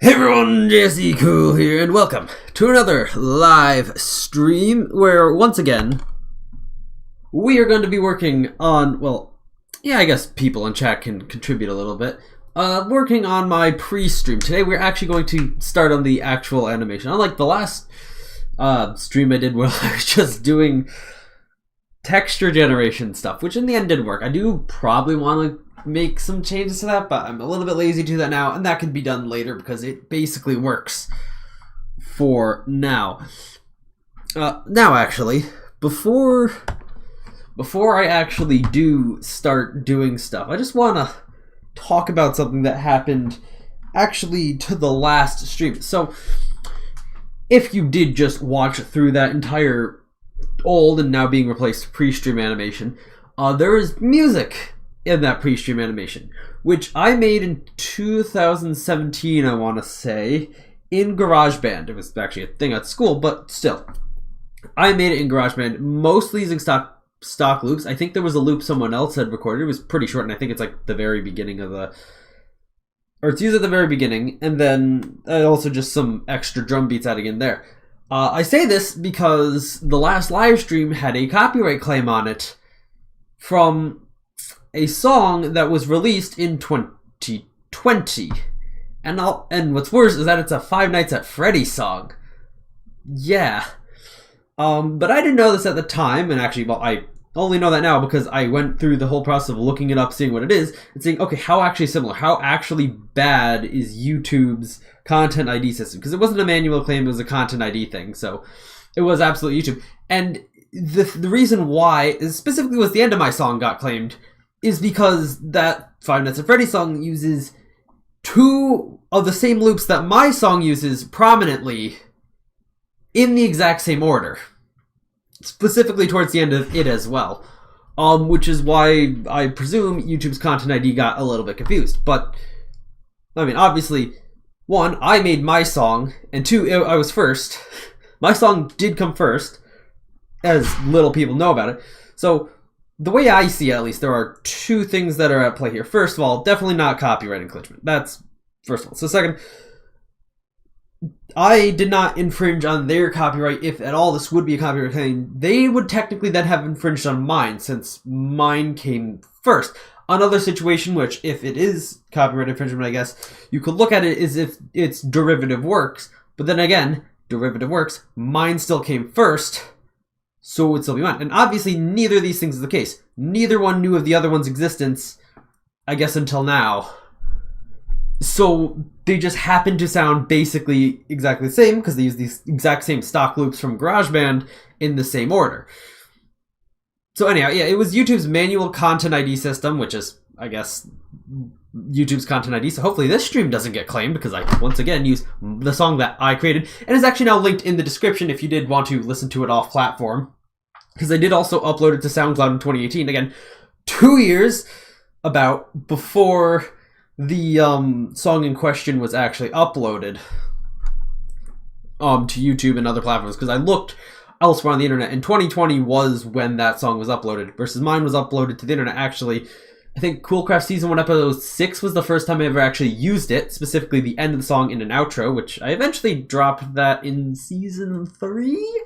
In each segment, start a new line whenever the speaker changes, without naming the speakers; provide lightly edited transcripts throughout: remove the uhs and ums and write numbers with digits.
Hey everyone, Jesse Cool here, and welcome to another live stream where, once again, we are going to be working on, well, yeah, I guess people in chat can contribute a little bit, working on my pre-stream. Today we're actually going to start on the actual animation. Unlike the last stream I did where I was just doing texture generation stuff, which in the end did work. I do probably want to make some changes to that, but I'm a little bit lazy to do that now, and that can be done later because it basically works for now. Now, actually, before I actually do start doing stuff, I just want to talk about something that happened actually to the last stream. So, if you did just watch through that entire old and now being replaced pre-stream animation, there is music in that pre-stream animation, which I made in 2017, I want to say, in GarageBand. It was actually a thing at school, but still. I made it in GarageBand, mostly using stock loops. I think there was a loop someone else had recorded. It was pretty short, and I think it's like the very beginning of the... Or it's used at the very beginning, and then also just some extra drum beats adding in there. I say this because the last live stream had a copyright claim on it from a song that was released in 2020. And what's worse is that it's a Five Nights at Freddy's song. Yeah. But I didn't know this at the time, and actually, well, I only know that now because I went through the whole process of looking it up, seeing what it is, and seeing, okay, how actually similar, how actually bad is YouTube's content ID system? Because it wasn't a manual claim, it was a content ID thing, so it was absolutely YouTube. And the reason why, specifically was the end of my song got claimed, is because that Five Nights at Freddy's song uses two of the same loops that my song uses prominently in the exact same order. Specifically towards the end of it as well. Which is why I presume YouTube's Content ID got a little bit confused. But, I mean, obviously, one, I made my song, and two, I was first. My song did come first, as little people know about it. So, the way I see it, at least, there are two things that are at play here. First of all, definitely not copyright infringement. That's first of all. So second, I did not infringe on their copyright. If at all this would be a copyright claim, they would technically then have infringed on mine, since mine came first. Another situation which, if it is copyright infringement, I guess, you could look at it as if it's derivative works. But then again, derivative works, mine still came first, so it would still be mine. And obviously, neither of these things is the case. Neither one knew of the other one's existence, I guess, until now. So they just happen to sound basically exactly the same because they use these exact same stock loops from GarageBand in the same order. So anyhow, yeah, it was YouTube's manual content ID system, which is, I guess, YouTube's content ID. So hopefully this stream doesn't get claimed because I, once again, use the song that I created. And it's actually now linked in the description if you did want to listen to it off platform. Because I did also upload it to SoundCloud in 2018. Again, 2 years about before the song in question was actually uploaded to YouTube and other platforms, because I looked elsewhere on the internet, and 2020 was when that song was uploaded, versus mine was uploaded to the internet actually. I think Coolcraft Season 1 Episode 6 was the first time I ever actually used it, specifically the end of the song in an outro, which I eventually dropped that in Season 3,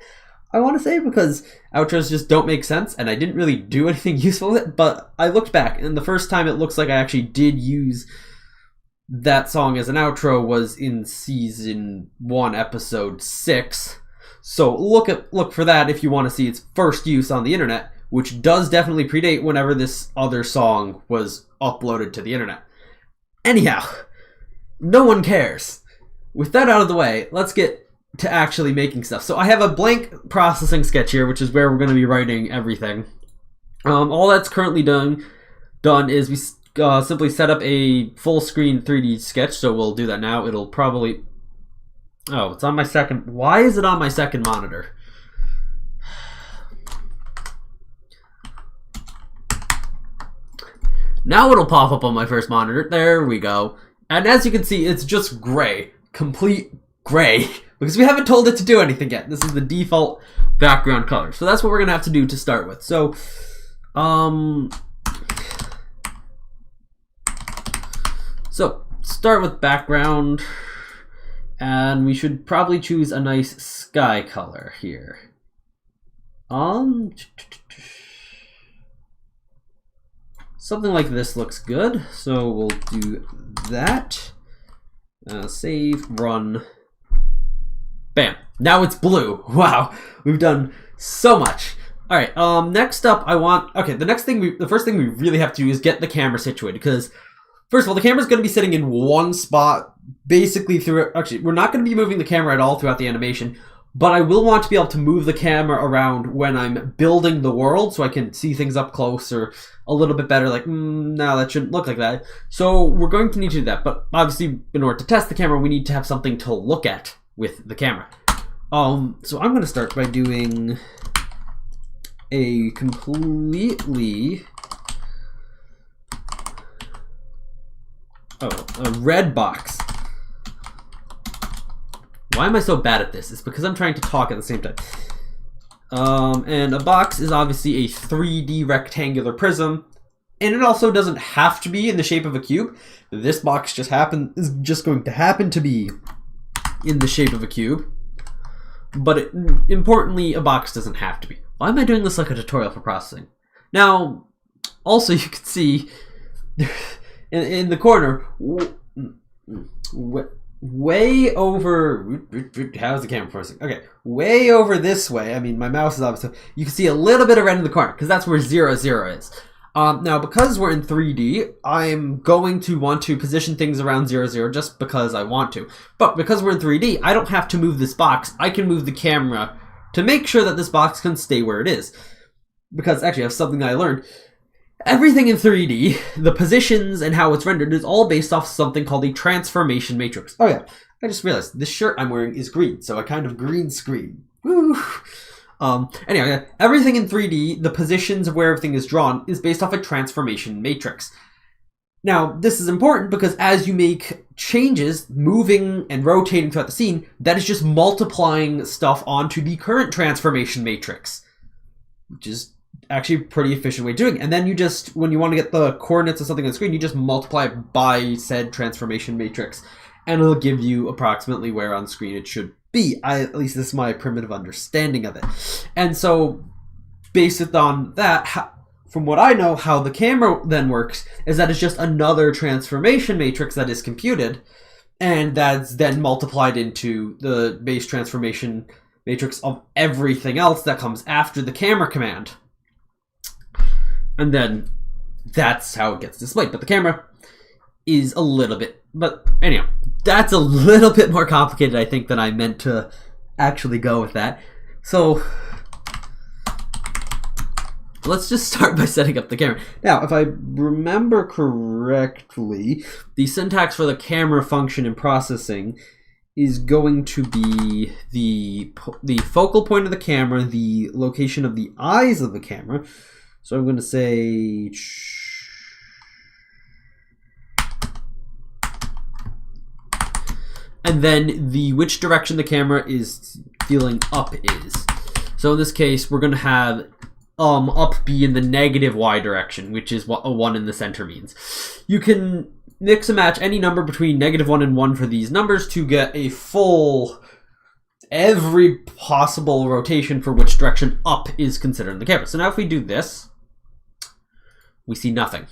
I want to say, because outros just don't make sense, and I didn't really do anything useful with it, but I looked back, and the first time it looks like I actually did use that song as an outro was in Season 1, Episode 6. So look for that if you want to see its first use on the internet, which does definitely predate whenever this other song was uploaded to the internet. Anyhow, no one cares. With that out of the way, let's get to actually making stuff. So I have a blank processing sketch here, which is where we're going to be writing everything. All that's currently done is we simply set up a full screen 3D sketch, so we'll do that now. It'll probably... Oh, it's on my second... Why is it on my second monitor? Now it'll pop up on my first monitor. There we go. And as you can see, it's just gray. Complete gray. Because we haven't told it to do anything yet. This is the default background color. So that's what we're going to have to do to start with. So, start with background. And we should probably choose a nice sky color here. Something like this looks good, so we'll do that. Save, run. Bam. Now it's blue. Wow, we've done so much. All right. Next up, the first thing we really have to do is get the camera situated, because first of all, the camera's going to be sitting in one spot basically through. Actually, we're not going to be moving the camera at all throughout the animation, but I will want to be able to move the camera around when I'm building the world, so I can see things up close or a little bit better. Like, no, that shouldn't look like that. So we're going to need to do that. But obviously, in order to test the camera, we need to have something to look at with the camera. So I'm going to start by doing a completely a red box. Why am I so bad at this? It's because I'm trying to talk at the same time. And a box is obviously a 3D rectangular prism, and it also doesn't have to be in the shape of a cube. This box is just going to happen to be in the shape of a cube. But importantly, a box doesn't have to be. Why am I doing this like a tutorial for processing? Now, also you can see in the corner, way over, how's the camera processing? Okay, way over this way, I mean my mouse is obviously, you can see a little bit of red in the corner, because that's where 0, 0 is. Now, because we're in 3D, I'm going to want to position things around 0, 0 just because I want to. But because we're in 3D, I don't have to move this box. I can move the camera to make sure that this box can stay where it is. Because actually, that's something I learned. Everything in 3D, the positions and how it's rendered, is all based off something called a transformation matrix. Oh yeah, I just realized this shirt I'm wearing is green, so I kind of green screen. Woo! Anyway, everything in 3D, the positions of where everything is drawn, is based off a transformation matrix. Now, this is important because as you make changes, moving and rotating throughout the scene, that is just multiplying stuff onto the current transformation matrix, which is actually a pretty efficient way of doing it. And then you just, when you want to get the coordinates of something on the screen, you just multiply it by said transformation matrix, and it'll give you approximately where on screen it should be. At least this is my primitive understanding of it. And so, based on that, from what I know, how the camera then works is that it's just another transformation matrix that is computed, and that's then multiplied into the base transformation matrix of everything else that comes after the camera command. And then that's how it gets displayed. But the camera is a little bit, but anyhow, that's a little bit more complicated, I think, than I meant to actually go with that. So let's just start by setting up the camera. Now, if I remember correctly, the syntax for the camera function in processing is going to be the focal point of the camera, the location of the eyes of the camera. So I'm going to say, and then which direction the camera is feeling up is. So in this case, we're going to have up be in the negative y direction, which is what a 1 in the center means. You can mix and match any number between -1 and 1 for these numbers to get a full, every possible rotation for which direction up is considered in the camera. So now if we do this, we see nothing.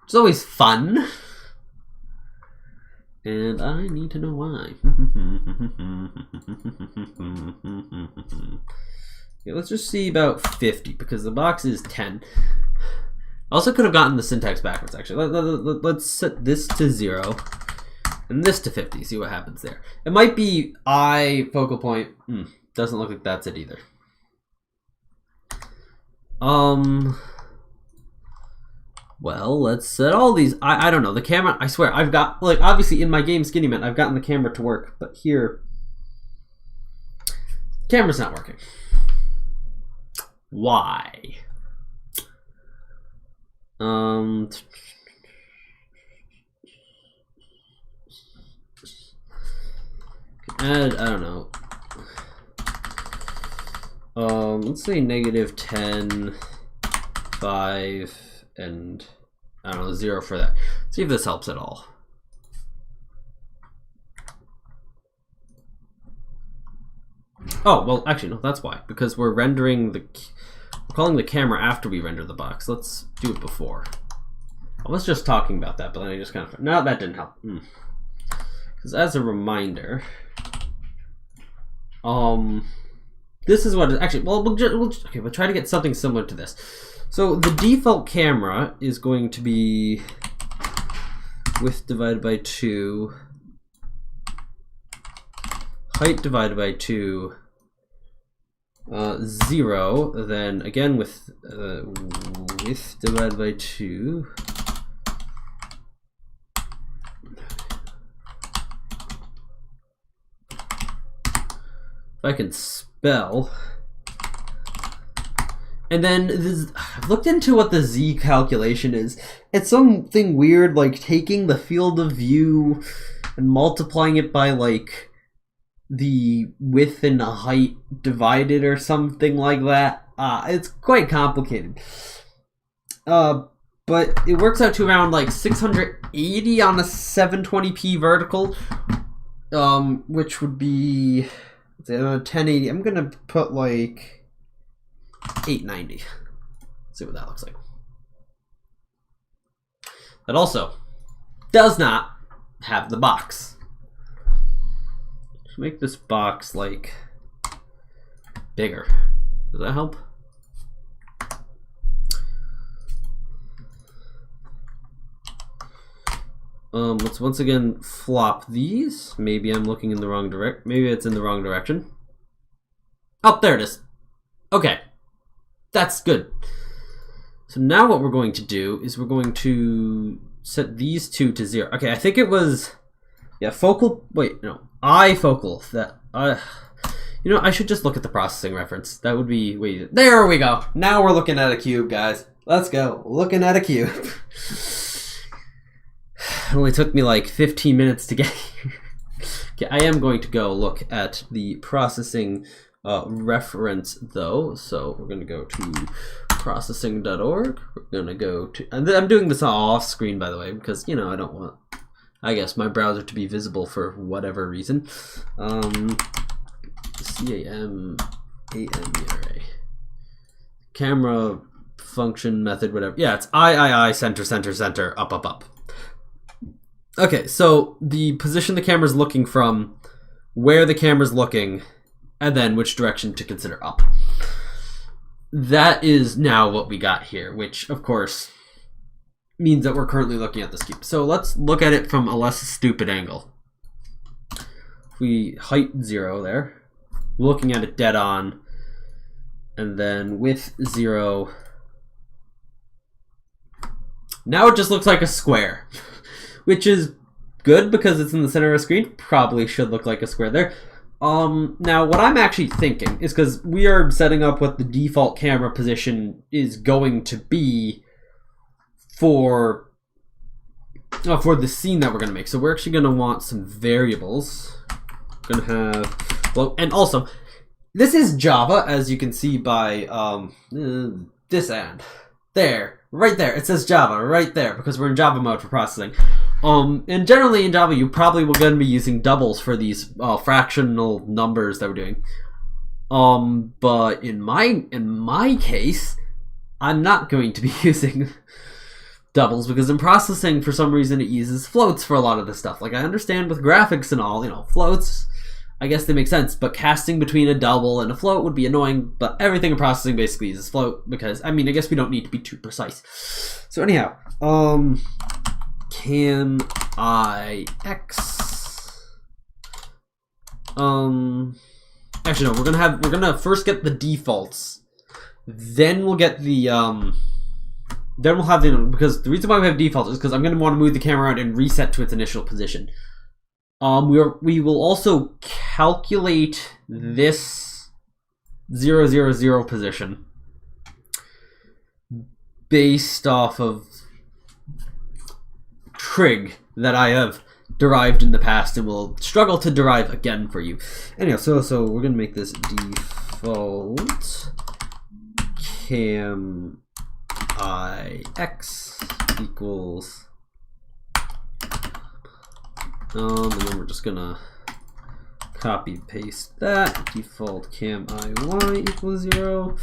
It's always fun. And I need to know why. Okay, let's just see about 50, because the box is 10. I also could have gotten the syntax backwards, actually. Let's set this to 0 and this to 50, see what happens there. It might be eye focal point. Doesn't look like that's it either. Well, let's set all these. I don't know. The camera, I swear, I've got, like, obviously in my game Skinny Man, I've gotten the camera to work, but here, camera's not working. Why? And I don't know. Let's say -10, 5, and I don't know, 0 for that. See if this helps at all. Oh, well, actually, no, that's why. Because we're rendering we're calling the camera after we render the box. Let's do it before. I was just talking about that, but then I just kind of... No, that didn't help. Because as a reminder... this is what... Actually, well, we'll try to get something similar to this. So, the default camera is going to be... width divided by 2... height divided by 2... 0, then again with width divided by 2. If I can spell. And then this, I've looked into what the Z calculation is. It's something weird, like taking the field of view and multiplying it by like the width and the height divided or something like that. It's quite complicated. But it works out to around like 680 on a 720p vertical, which would be 1080. I'm gonna put like 890. See what that looks like. That also does not have the box. Let's make this box like bigger. Does that help? Let's once again flop these. Maybe I'm looking in the wrong direct. Maybe it's in the wrong direction. Oh, there it is. Okay, that's good. So now what we're going to do is we're going to set these two to 0. Okay, I think it was, yeah, focal. Wait, no, iFocal. That you know, I should just look at the processing reference. That would be, wait, there we go. Now we're looking at a cube, guys. Let's go. Looking at a cube. It only took me like 15 minutes to get here. Okay, I am going to go look at the processing reference though. So we're going to go to processing.org. We're going to go to, and I'm doing this off screen, by the way, because, you know, I don't want, I guess, my browser to be visible for whatever reason. CAMAMERA. Camera function method, whatever. Yeah, it's I, center, center, center, up, up, up. Okay, so the position the camera's looking from, where the camera's looking, and then which direction to consider up. That is now what we got here, which of course means that we're currently looking at this cube. So let's look at it from a less stupid angle. If we height 0 there, we're looking at it dead on, and then width 0. Now it just looks like a square. Which is good because it's in the center of the screen. Probably should look like a square there. Now what I'm actually thinking is, because we are setting up what the default camera position is going to be for the scene that we're going to make. So we're actually going to want some variables. We're going to have, well, and also this is Java, as you can see by this end. There, right there, it says Java right there because we're in Java mode for processing. And generally in Java, you probably will going to be using doubles for these fractional numbers that we're doing. But in my case, I'm not going to be using doubles because in processing, for some reason, it uses floats for a lot of this stuff. Like, I understand with graphics and all, you know, floats, I guess they make sense, but casting between a double and a float would be annoying, but everything in processing basically uses float because, I mean, I guess we don't need to be too precise. So anyhow, can I X? Actually no, we're gonna first get the defaults, then we'll get the then we'll have the, because the reason why we have defaults is because I'm gonna want to move the camera around and reset to its initial position. We will also calculate this 0, 0, 0 position based off of trig that I have derived in the past and will struggle to derive again for you. Anyhow, so we're gonna make this default cam ix equals, and then we're just gonna copy paste that, default cam IY equals 0.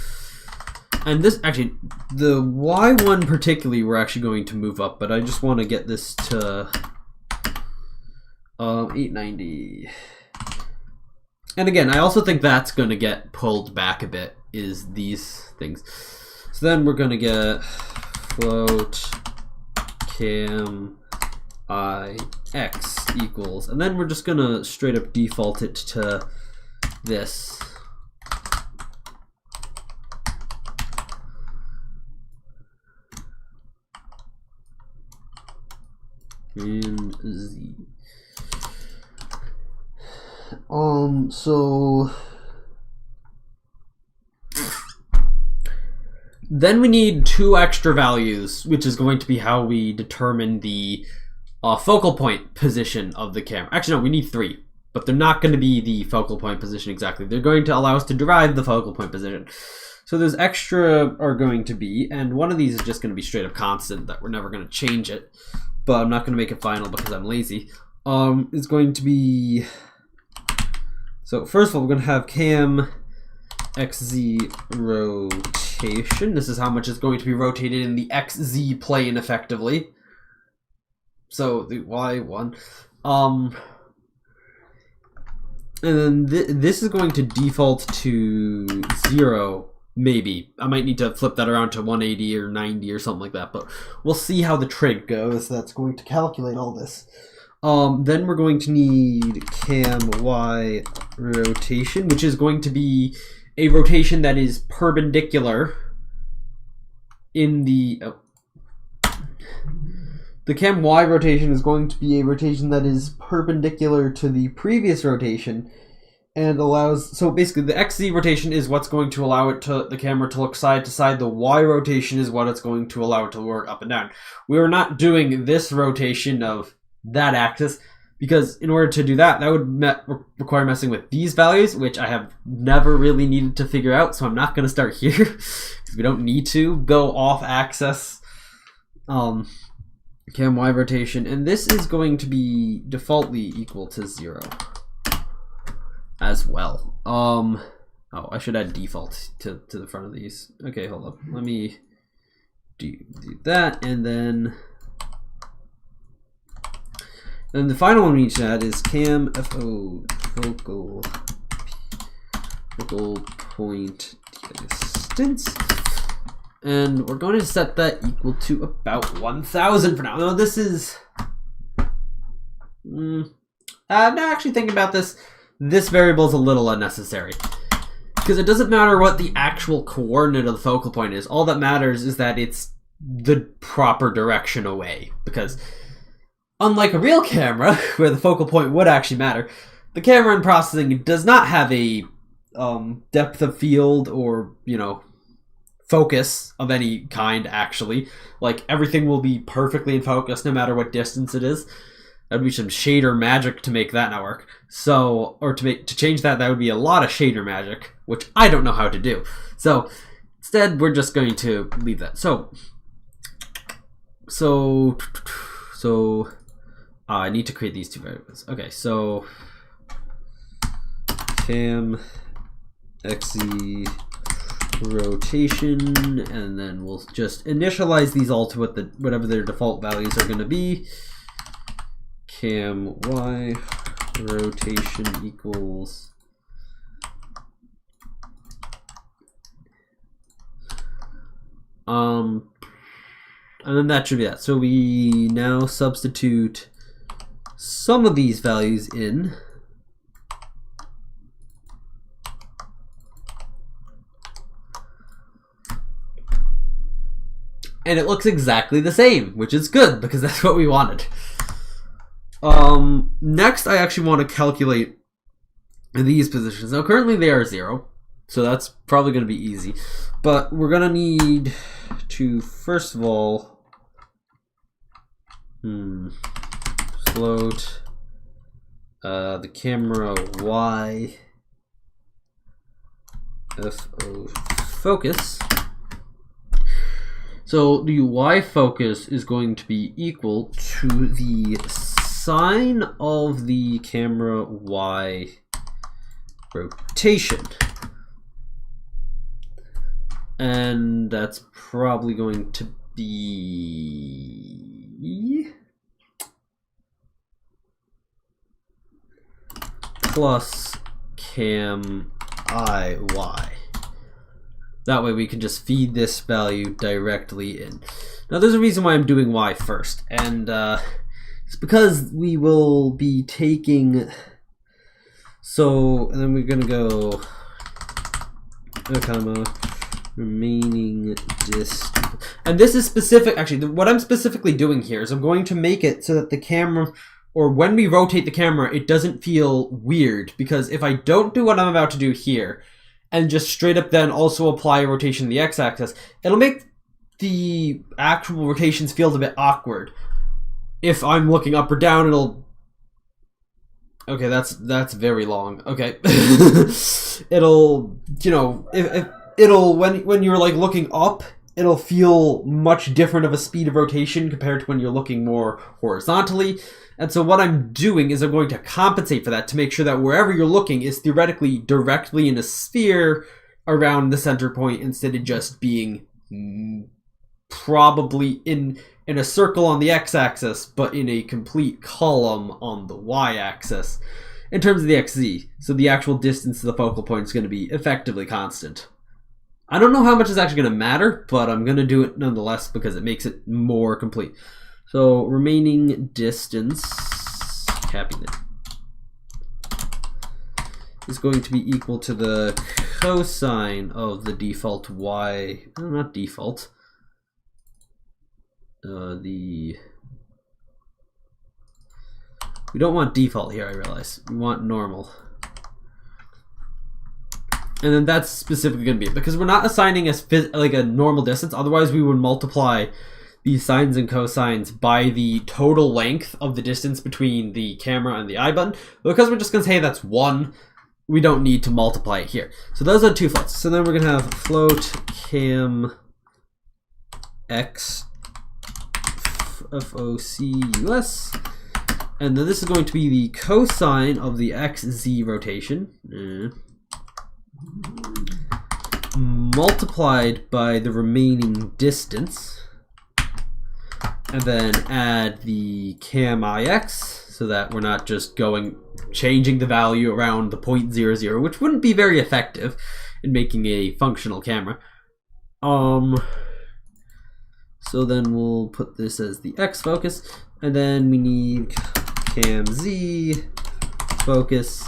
And this, actually, the Y1 particularly we're actually going to move up, but I just want to get this to 890. And again, I also think that's going to get pulled back a bit, is these things. So then we're going to get float cam IX equals, and then we're just going to straight up default it to this. And Z. So then we need 2 extra values, which is going to be how we determine the focal point position of the camera. Actually, no, we need 3, but they're not going to be the focal point position exactly. They're going to allow us to derive the focal point position. So those extra are going to be, and one of these is just going to be straight up constant, that we're never going to change it, but I'm not going to make it final because I'm lazy. It's going to be, so first of all, we're going to have cam XZ rotation. This is how much is going to be rotated in the XZ plane effectively. So the Y1. And then this is going to default to 0, maybe. I might need to flip that around to 180 or 90 or something like that, but we'll see how the trig goes. That's going to calculate all this. Then we're going to need cam Y rotation, which is going to be a rotation that is perpendicular in the... The cam Y rotation is going to be a rotation that is perpendicular to the previous rotation and allows, so basically the XZ rotation is what's going to allow it to, the camera to look side to side. The Y rotation is what it's going to allow it to work up and down. We are not doing this rotation of that axis because in order to do that, that would require messing with these values, which I have never really needed to figure out. So I'm not going to start here because we don't need to go off axis. Cam Y rotation, and this is going to be defaultly equal to 0 as well. Oh, I should add default to the front of these. Okay, hold up. Let me do that, and then the final one we need to add is cam FO focal point distance. And we're going to set that equal to about 1,000 for now. Now this is... I'm not actually thinking about this. This variable is a little unnecessary. Because it doesn't matter what the actual coordinate of the focal point is. All that matters is that it's the proper direction away. Because unlike a real camera, where the focal point would actually matter, the camera in processing does not have a depth of field or, you know, focus of any kind, actually. Like, everything will be perfectly in focus no matter what distance it is. That'd be some shader magic to make that not work. So, or to change that, that would be a lot of shader magic, which I don't know how to do. So, instead, we're just going to leave that. So I need to create these 2 variables. Okay, so cam XZ rotation, and then we'll just initialize these all to whatever their default values are going to be. Cam Y rotation equals and then that should be that. So we now substitute some of these values in. And it looks exactly the same, which is good because that's what we wanted. Next, I actually want to calculate these positions. Now, currently they are 0, so that's probably going to be easy. But we're going to need to, first of all, float the camera Y FO focus. So the Y focus is going to be equal to the sine of the camera Y rotation. And that's probably going to be plus cam IY. That way we can just feed this value directly in. Now there's a reason why I'm doing Y first, and it's because we will be taking, so, and then we're gonna go, comma, remaining distance. And this is specific, actually, what I'm specifically doing here is I'm going to make it so that the camera, or when we rotate the camera, it doesn't feel weird, because if I don't do what I'm about to do here, and just straight up then also apply a rotation to the x-axis, it'll make the actual rotations feel a bit awkward. If I'm looking up or down, it'll... Okay, that's very long. Okay. It'll, you know, if it'll, when you're like looking up, it'll feel much different of a speed of rotation compared to when you're looking more horizontally. And so what I'm doing is I'm going to compensate for that to make sure that wherever you're looking is theoretically directly in a sphere around the center point, instead of just being probably in a circle on the x-axis, but in a complete column on the y-axis in terms of the xz. So the actual distance to the focal point is going to be effectively constant. I don't know how much is actually going to matter, but I'm going to do it nonetheless because it makes it more complete. So remaining distance, capping it, is going to be equal to the cosine of the default y, not default, we don't want default here, I realize. We want normal. And then that's specifically going to be it, because we're not assigning like a normal distance. Otherwise, we would multiply the sines and cosines by the total length of the distance between the camera and the I button. But because we're just going to say that's 1, we don't need to multiply it here. So those are two floats. So then we're going to have float cam x FOCUS. And then this is going to be the cosine of the xz rotation. Multiplied by the remaining distance, and then add the cam ix, so that we're not just changing the value around the 0.00, which wouldn't be very effective in making a functional camera. So then we'll put this as the x focus, and then we need cam z focus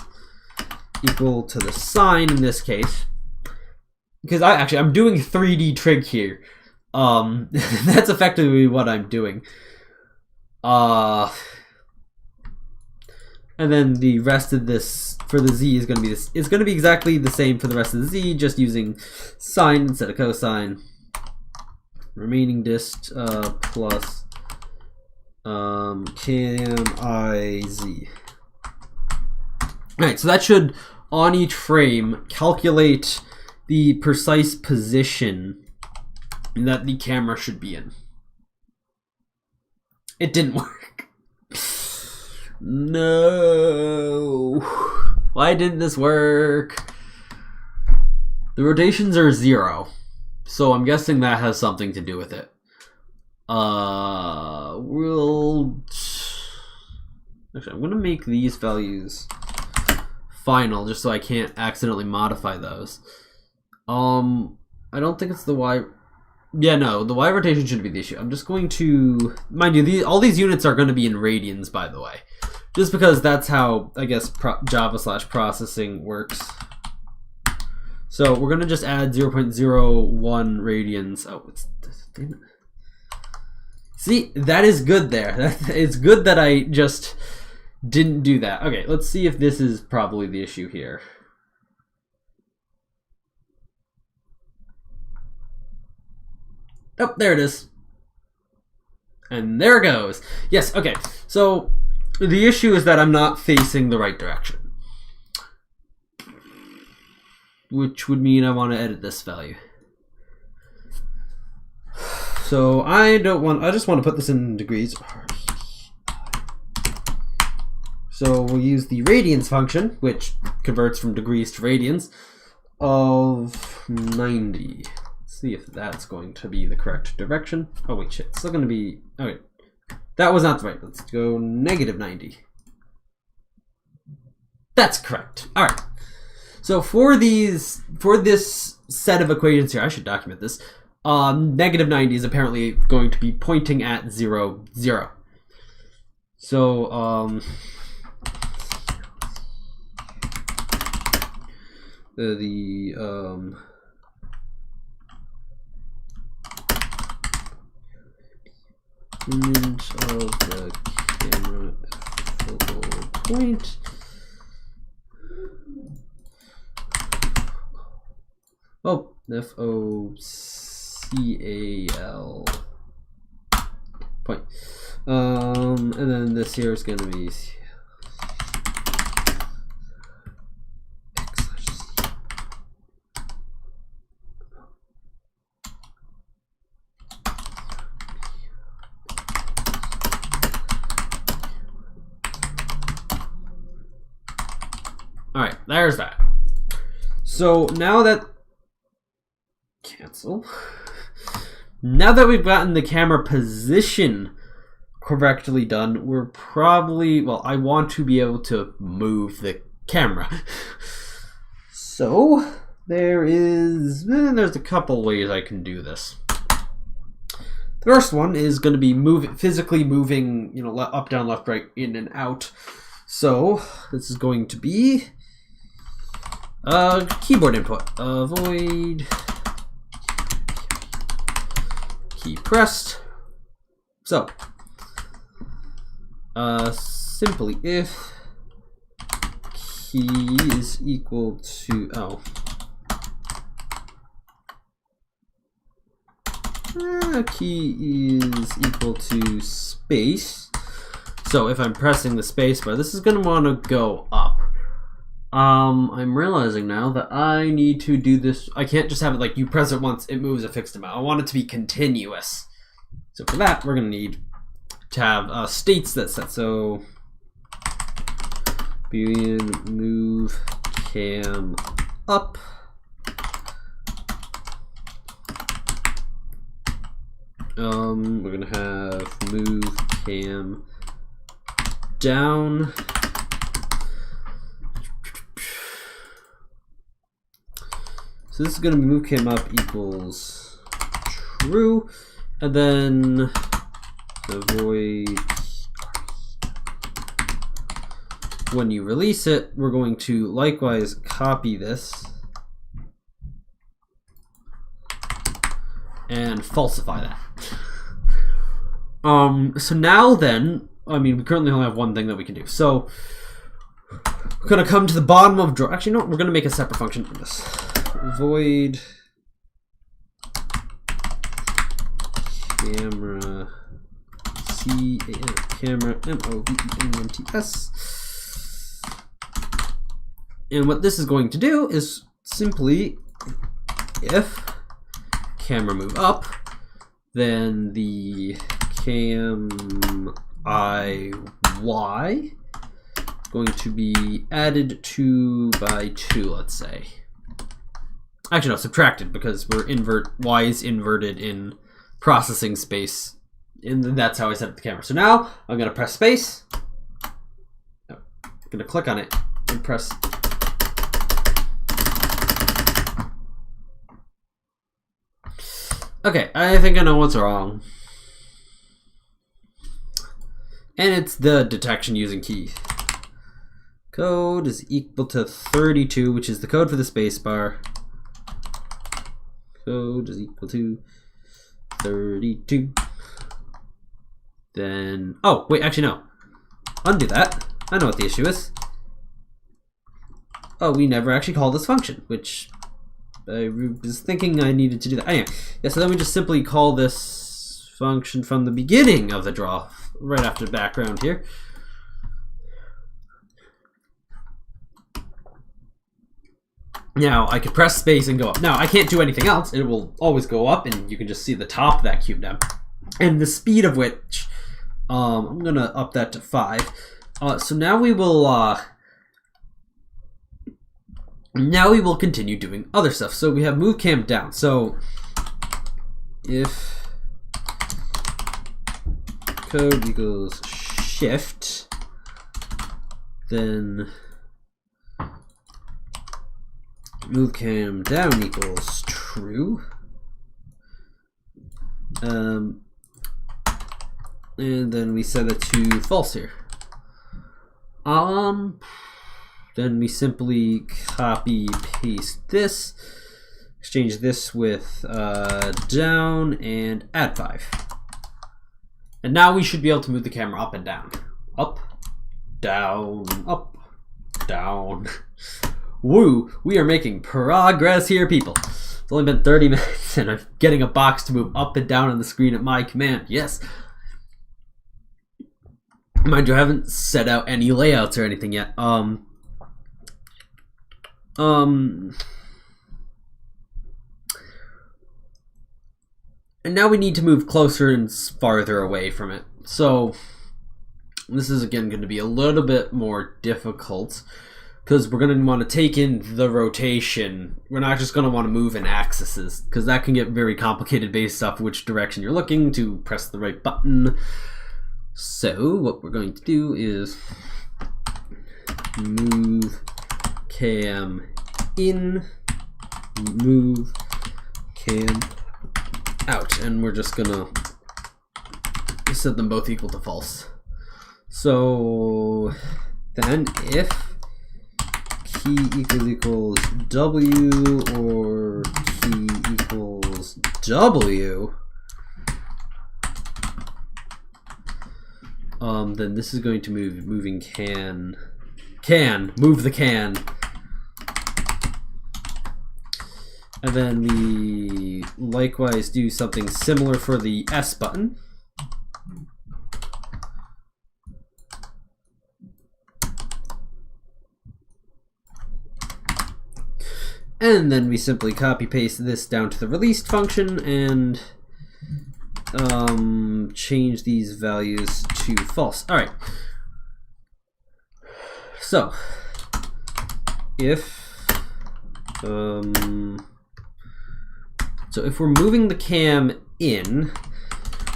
equal to the sine in this case, because I'm doing 3D trig here. That's effectively what I'm doing. And then the rest of this for the z is going to be this. It's going to be exactly the same for the rest of the z, just using sine instead of cosine. Remaining dist plus cam iz. Alright, so that should, on each frame, calculate the precise position that the camera should be in. It didn't work. No. Why didn't this work? The rotations are 0, so I'm guessing that has something to do with it. Actually, I'm gonna make these values final just so I can't accidentally modify those. I don't think it's the y. Yeah, no, the y rotation shouldn't be the issue. I'm just going to, mind you, all these units are going to be in radians, by the way, just because that's how, I guess, Java/processing works. So we're going to just add 0.01 radians. Oh, damn it. See, that is good there. It's good that I just didn't do that. Okay, let's see if this is probably the issue here. Oh, there it is. And there it goes. Yes, okay. So the issue is that I'm not facing the right direction, which would mean I want to edit this value. So I just want to put this in degrees. So we'll use the radians function, which converts from degrees to radians, of 90. Let's see if that's going to be the correct direction. Oh wait, shit, it's still going to be, okay. That was not the right, let's go negative 90. That's correct. All right. So for this set of equations here, I should document this. Negative 90 is apparently going to be pointing at 0, 0. So the image of the camera focal point FOCAL point. And then this here is going to be all right, there's that. So now that cancel. Now that we've gotten the camera position correctly done, we're probably, well, I want to be able to move the camera. So there's a couple ways I can do this. The first one is going to be physically moving, you know, up, down, left, right, in, and out. So this is going to be keyboard input. Void key pressed. So simply if key is equal to key is equal to space. So if I'm pressing the space bar, this is going to want to go up. I'm realizing now that I need to do this. I can't just have it like you press it once, it moves a fixed amount. I want it to be continuous. So for that, we're going to need to have states that set. So boolean move cam up. We're going to have move cam down. So this is going to be move cam up equals true, and then void when you release it, we're going to likewise copy this and falsify that. So now then, I mean, we currently only have one thing that we can do. So we're going to come to the bottom of draw. Actually, no, we're going to make a separate function for this. Void camera camera MOVENTS. And what this is going to do is simply if camera move up, then the cam IY going to be added 2 by 2, let's say. Actually, no, subtracted, because we're y is inverted in processing space, and that's how I set up the camera. So now I'm going to press space. I'm going to click on it and press. Okay, I think I know what's wrong. And it's the detection using key. Code is equal to 32, which is the code for the spacebar. Code is equal to 32. Then, oh, wait, actually no. Undo that. I know what the issue is. Oh, we never actually called this function, which I was thinking I needed to do that. Anyway, yeah, so then we just simply call this function from the beginning of the draw, right after the background here. Now, I could press space and go up. Now, I can't do anything else. It will always go up, and you can just see the top of that cube now. And the speed of which, I'm going to up that to 5. So now we will continue doing other stuff. So we have move cam down. So if code equals shift, then move cam down equals true. And then we set it to false here. Then we simply copy paste this, exchange this with down, and add 5. And now we should be able to move the camera up and down. Up, down, up, down. Woo, we are making progress here, people. It's only been 30 minutes and I'm getting a box to move up and down on the screen at my command. Yes. Mind you, I haven't set out any layouts or anything yet. And now we need to move closer and farther away from it. So this is again going to be a little bit more difficult because we're going to want to take in the rotation. We're not just going to want to move in axes because that can get very complicated based off which direction you're looking to press the right button. So what we're going to do is move cam in, move cam out, and we're just gonna set them both equal to false. So then if key equals W or key equals W, then this is going to move moving move the can. And then we likewise do something similar for the S button. And then we simply copy paste this down to the released function and change these values to false. All right. So if if we're moving the cam in,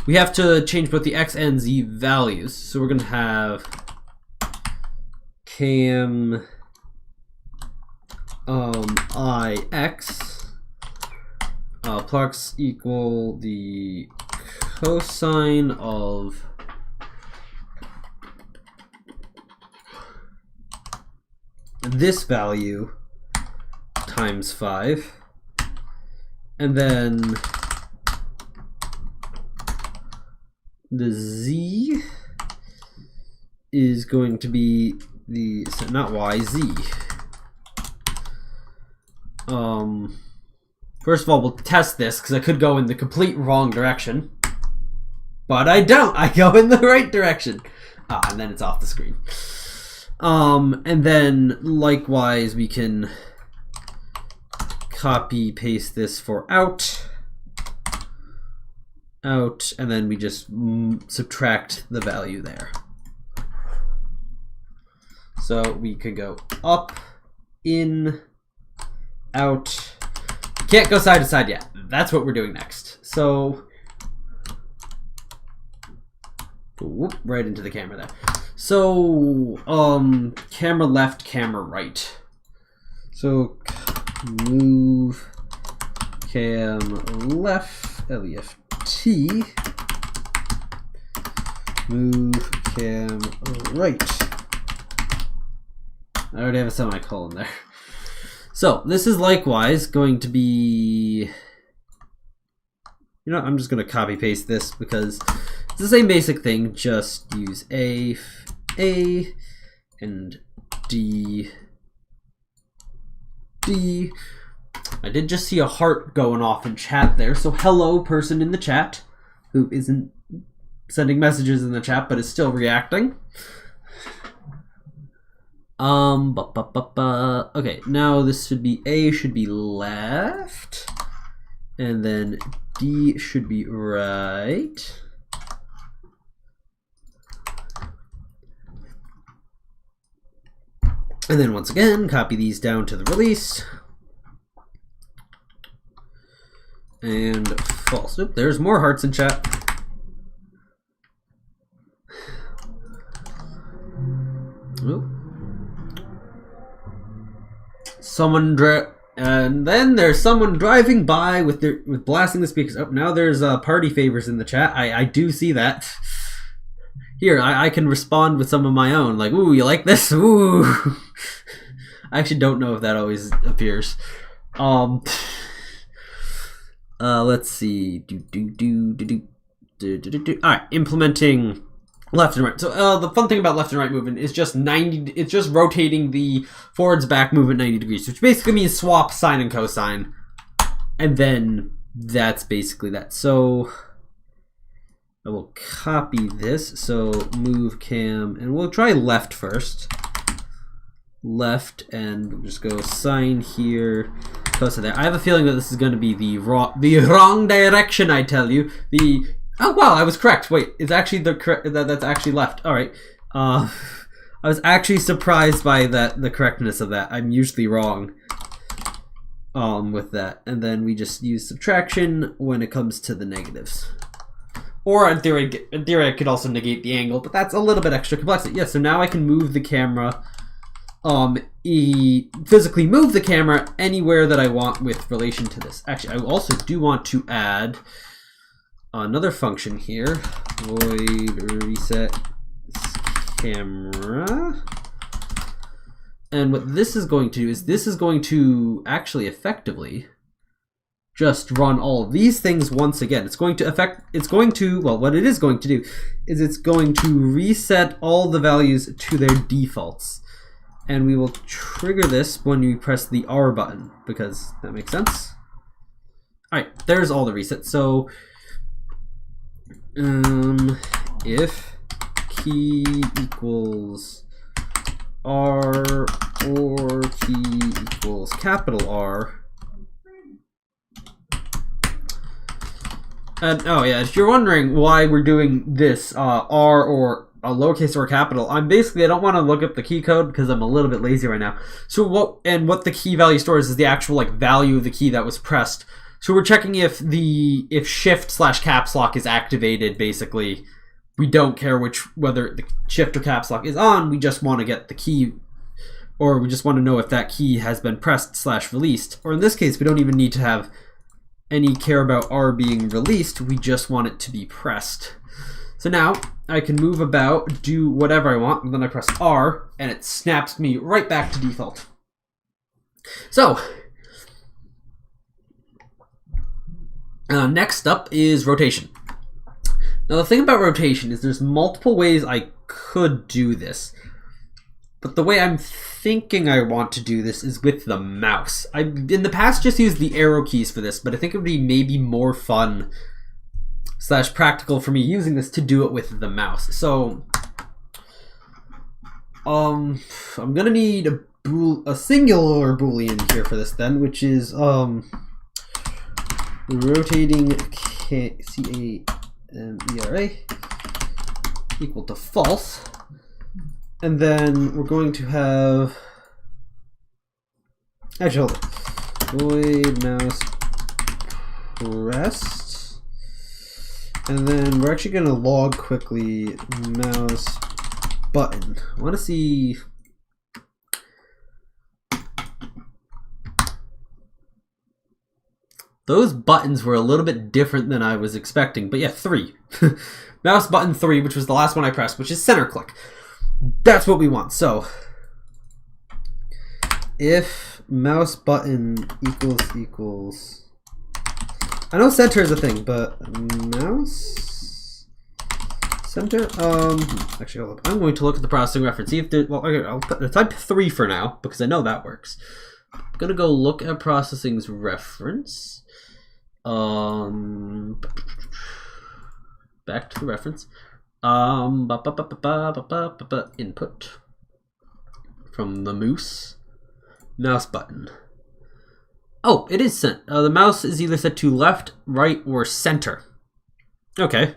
we have to change both the X and Z values. So we're going to have cam IX plus equal the cosine of this value times 5, and then the Z is going to be the, so not Y, Z. First of all, we'll test this because I could go in the complete wrong direction, but I don't. I go in the right direction. And then it's off the screen. And then likewise we can copy paste this for out, and then we just subtract the value there. So we could go up, in, out. Can't go side to side yet. That's what we're doing next. So whoop, right into the camera there. So camera left, camera right. So move cam left, LEFT, move cam right. I already have a semicolon there. So this is likewise going to be, I'm just going to copy paste this because it's the same basic thing, just use A and D. I did just see a heart going off in chat there, so hello person in the chat who isn't sending messages in the chat but is still reacting. Okay, now this should be, A should be left, and then D should be right. And then once again, copy these down to the release. And false. Oop, there's more hearts in chat. Oop. And then there's someone driving by with blasting the speakers. Oh, now there's party favors in the chat. I do see that. Here, I can respond with some of my own. Like, ooh, you like this? Ooh. I actually don't know if that always appears. Let's see. Alright, implementing left and right. So the fun thing about left and right movement is just it's just rotating the forwards back movement 90 degrees, which basically means swap sine and cosine. And then that's basically that. So I will copy this. So move cam, and we'll try left first. Left, and we'll just go sine here, cosine there. I have a feeling that this is going to be the wrong direction. I tell you. Oh wow, I was correct. Wait, it's actually that's actually left. All right. I was actually surprised by the correctness of that. I'm usually wrong with that. And then we just use subtraction when it comes to the negatives. Or in theory I could also negate the angle, but that's a little bit extra complexity. Yeah, so now I can move the camera, physically move the camera anywhere that I want with relation to this. Actually, I also do want to add another function here, void reset camera. And what this is going to do is this is going to actually effectively just run all of these things once again. Well, what it is going to do is it's going to reset all the values to their defaults. And we will trigger this when we press the R button, because that makes sense. All right, there's all the resets. So if key equals R or key equals capital R. And oh yeah, if you're wondering why we're doing this R or a lowercase or capital, I don't want to look up the key code because I'm a little bit lazy right now. So what the key value stores is the actual value of the key that was pressed. So we're checking if shift/caps lock is activated. Basically, we don't care whether the shift or caps lock is on. We just want to get the key, or we just want to know if that key has been pressed/released. Or in this case, we don't even need to have any care about R being released. We just want it to be pressed. So now I can move about, do whatever I want, and then I press R, and it snaps me right back to default. So next up is rotation. Now the thing about rotation is there's multiple ways I could do this, but the way I'm thinking I want to do this is with the mouse. I've in the past just used the arrow keys for this, but I think it would be maybe more fun / practical for me using this to do it with the mouse. So I'm gonna need a singular boolean here for this then, which is rotating camera equal to false, and then we're going to have hold it, void mouse pressed, and then we're actually going to log quickly mouse button. I want to see. Those buttons were a little bit different than I was expecting, but yeah, 3. Mouse button 3, which was the last one I pressed, which is center click. That's what we want. So if mouse button equals, I know center is a thing, but mouse center. Actually, hold up. I'm going to look at the processing reference. See if there. Well, okay, I'll type 3 for now because I know that works. I'm gonna go look at processing's reference. Back to the reference. Input from the mouse button. Oh, it is sent. The mouse is either set to left, right, or center. Okay.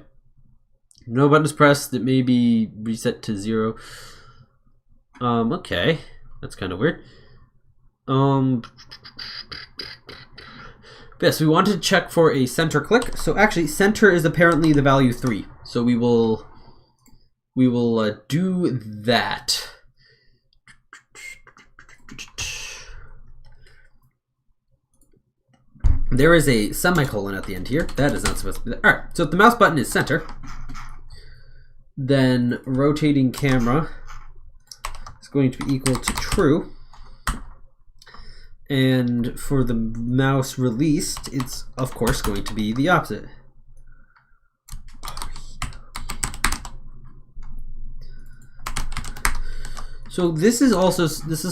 No button is pressed. It may be reset to 0. Okay. That's kind of weird. Yes, we want to check for a center click. So actually, center is apparently the value 3. So we will do that. There is a semicolon at the end here. That is not supposed to be there. All right. So if the mouse button is center, then rotating camera is going to be equal to true. And for the mouse released, it's of course going to be the opposite. So this is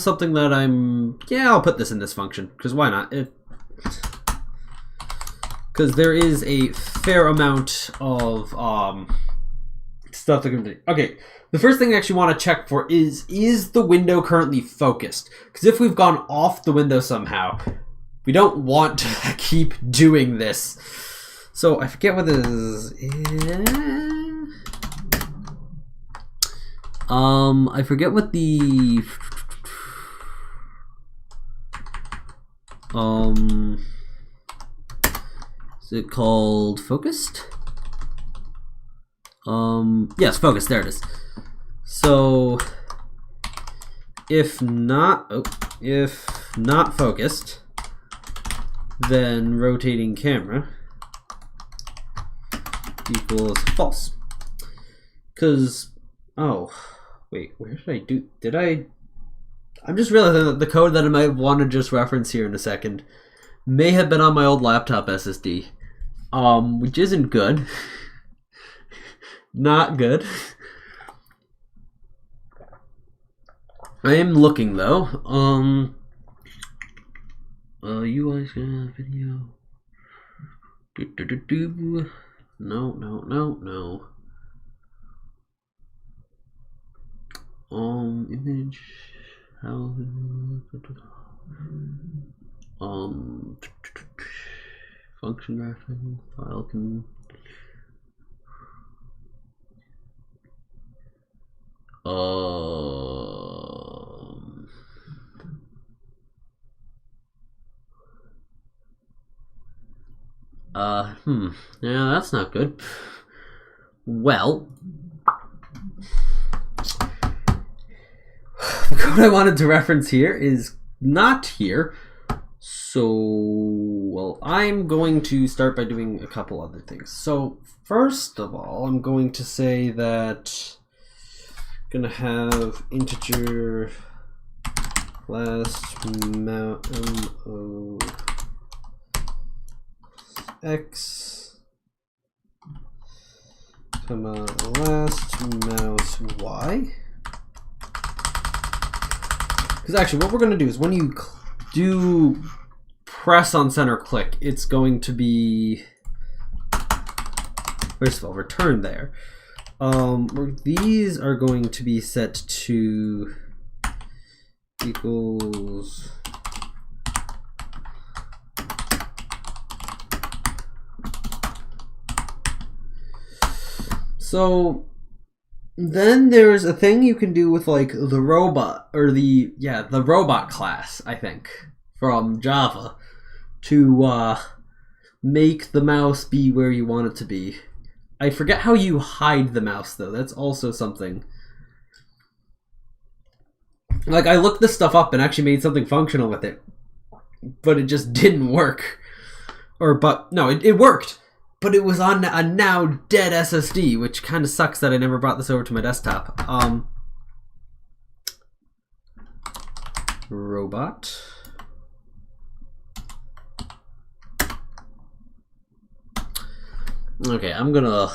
something that I'll put this in this function, because why not? Because there is a fair amount of stuff that can be. Okay, the first thing I actually want to check for is the window currently focused? Because if we've gone off the window somehow, we don't want to keep doing this. So I forget what this is. I forget what the is it called focused? Yes, focused, there it is. So if not focused, then rotating camera equals false. Because wait, where did I'm just realizing that the code that I might want to just reference here in a second may have been on my old laptop SSD, which isn't good. Not good. I am looking though. UI video. No. Image. How? Function graphic file can. Yeah, that's not good. Well, the code I wanted to reference here is not here. So, well, I'm going to start by doing a couple other things. So, first of all, I'm going to say that I'm going to have integer last mo x comma last mouse y. Because actually what we're going to do is when you do press on center click, it's going to be, first of all, return there. These are going to be set to equals so then there's a thing you can do with like the robot or the robot class, I think, from Java to make the mouse be where you want it to be. I forget how you hide the mouse though. That's also something. Like I looked this stuff up and actually made something functional with it, but it just didn't work. It worked, but it was on a now dead SSD, which kind of sucks that I never brought this over to my desktop. Robot. Okay, I'm gonna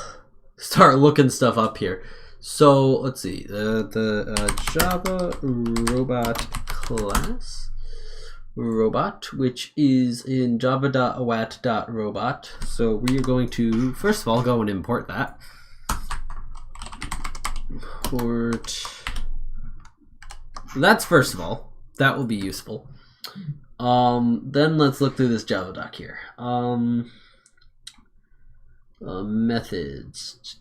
start looking stuff up here. So let's see, the Java robot class, robot, which is in java.awat.robot. So we are going to first of all go and import that. Import. That's first of all, that will be useful. Then let's look through this Java doc here. Methods.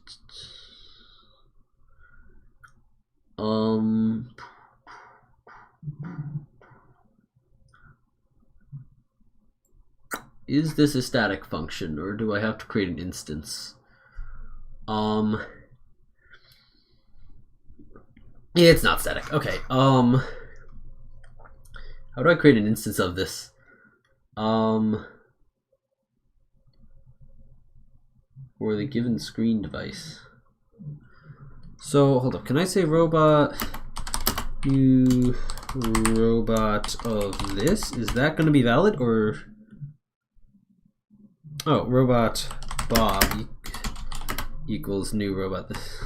Is this a static function, or do I have to create an instance? Yeah, it's not static. Okay. How do I create an instance of this? For the given screen device. So hold up. Can I say robot? New robot of this? Is that going to be valid, or? Oh, robot Bob equals new robot this.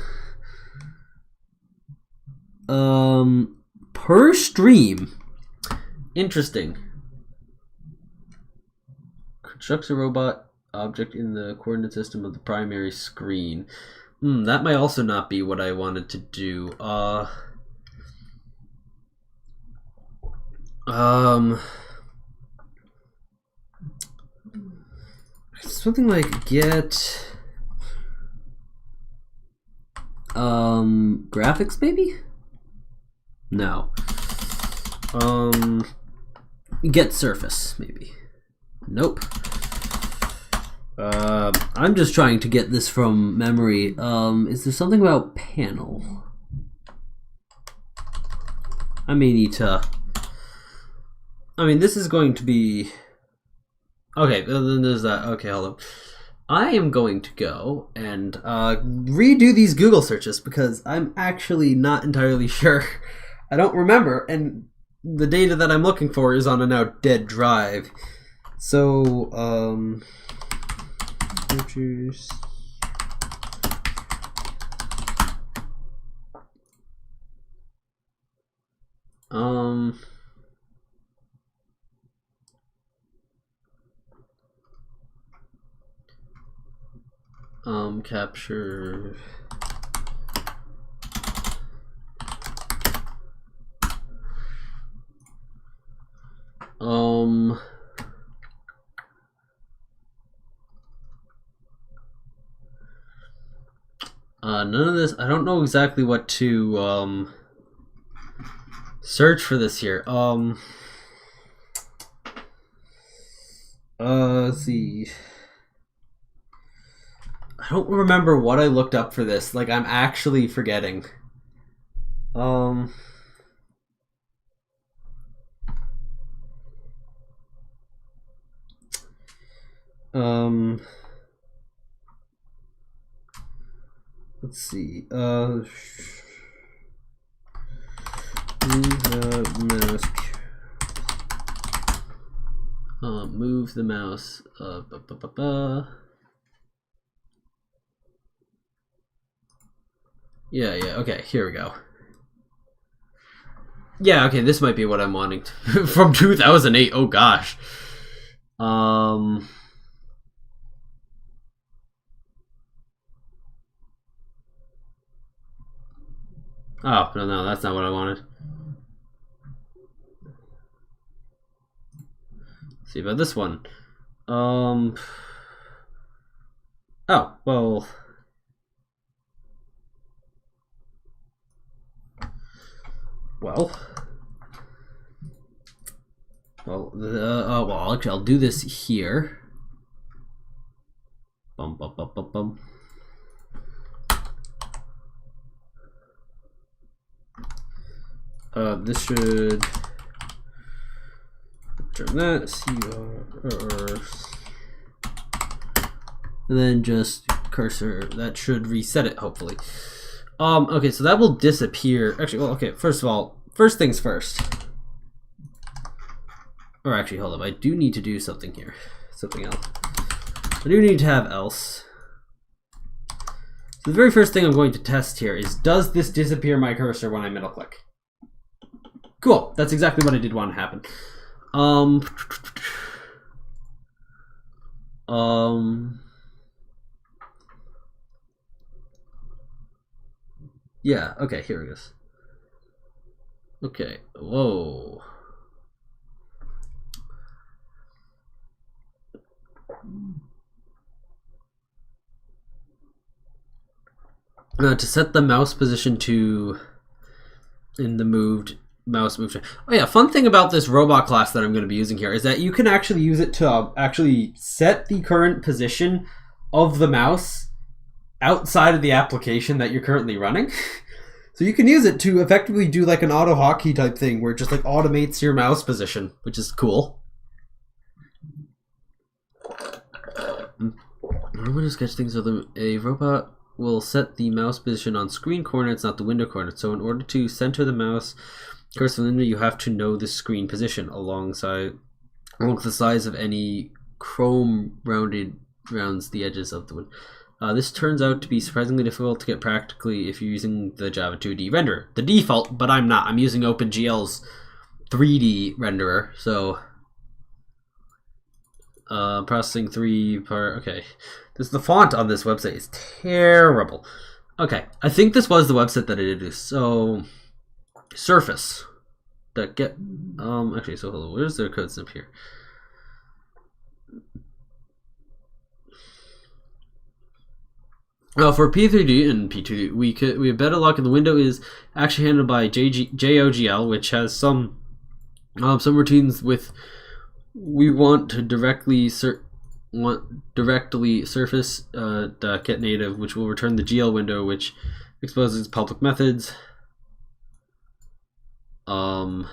PreStream. Interesting. Constructs a robot object in the coordinate system of the primary screen. That might also not be what I wanted to do. Something like get graphics maybe? No. Get surface maybe. Nope. I'm just trying to get this from memory. Is there something about panel? I may need to. I mean, this is going to be. Okay, then there's that. Okay, hold on. I am going to go and redo these Google searches because I'm actually not entirely sure. I don't remember, and the data that I'm looking for is on a now dead drive. So, searches. Capture. None of this. I don't know exactly what to search for this here. Let's see. I don't remember what I looked up for this. Like, I'm actually forgetting. Let's see. Move the mouse. Move the mouse. Yeah, okay, here we go. Yeah, okay, this might be what I'm wanting to from 2008. Oh gosh. Oh, no, that's not what I wanted. Let's see about this one. Oh, well. Well, actually, I'll do this here. Bum, bum, bum, bum, bum. This should return that CR, and then just cursor. That should reset it, hopefully. Okay, so that will disappear. Actually, well, okay. First of all, first things first. Or actually, hold up. I do need to do something here. Something else. I do need to have else. So the very first thing I'm going to test here is, does this disappear my cursor when I middle click? Cool. That's exactly what I did want to happen. Yeah, okay, here it is. Okay, whoa. To set the mouse position to in the moved mouse move. Oh yeah, fun thing about this robot class that I'm going to be using here is that you can actually use it to actually set the current position of the mouse outside of the application that you're currently running. So you can use it to effectively do like an auto hotkey type thing where it just like automates your mouse position, which is cool. I'm going to sketch things so a robot will set the mouse position on screen coordinates, not the window coordinates. So in order to center the mouse cursor in the window, you have to know the screen position along the size of any chrome rounds the edges of the window. This turns out to be surprisingly difficult to get practically if you're using the Java 2D renderer. The default, but I'm not. I'm using OpenGL's 3D renderer, so processing 3 part. Okay, the font on this website is terrible. Okay, I think this was the website that I did this. So Surface that get actually, so hello, where's their code snip here? For P3D and P2D, we have better luck, and the window is actually handled by JOGL, which has some routines with we want to directly surface get native, which will return the GL window, which exposes public methods. Okay,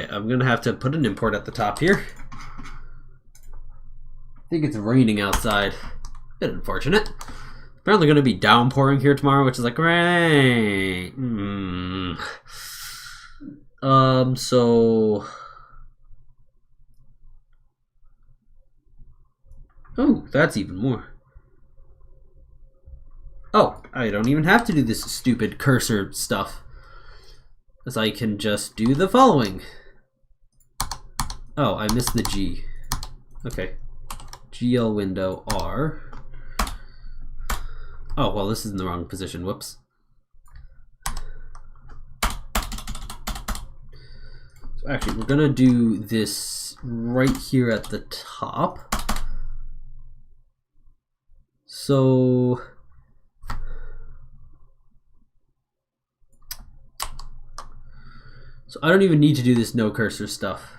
I'm gonna have to put an import at the top here. I think it's raining outside. Bit unfortunate. Apparently going to be downpouring here tomorrow, which is like great. So. Oh, that's even more. Oh, I don't even have to do this stupid cursor stuff, as I can just do the following. Oh, I missed the G. Okay. GL window R. Oh, well, this is in the wrong position. Whoops. So actually, we're going to do this right here at the top. So I don't even need to do this no cursor stuff.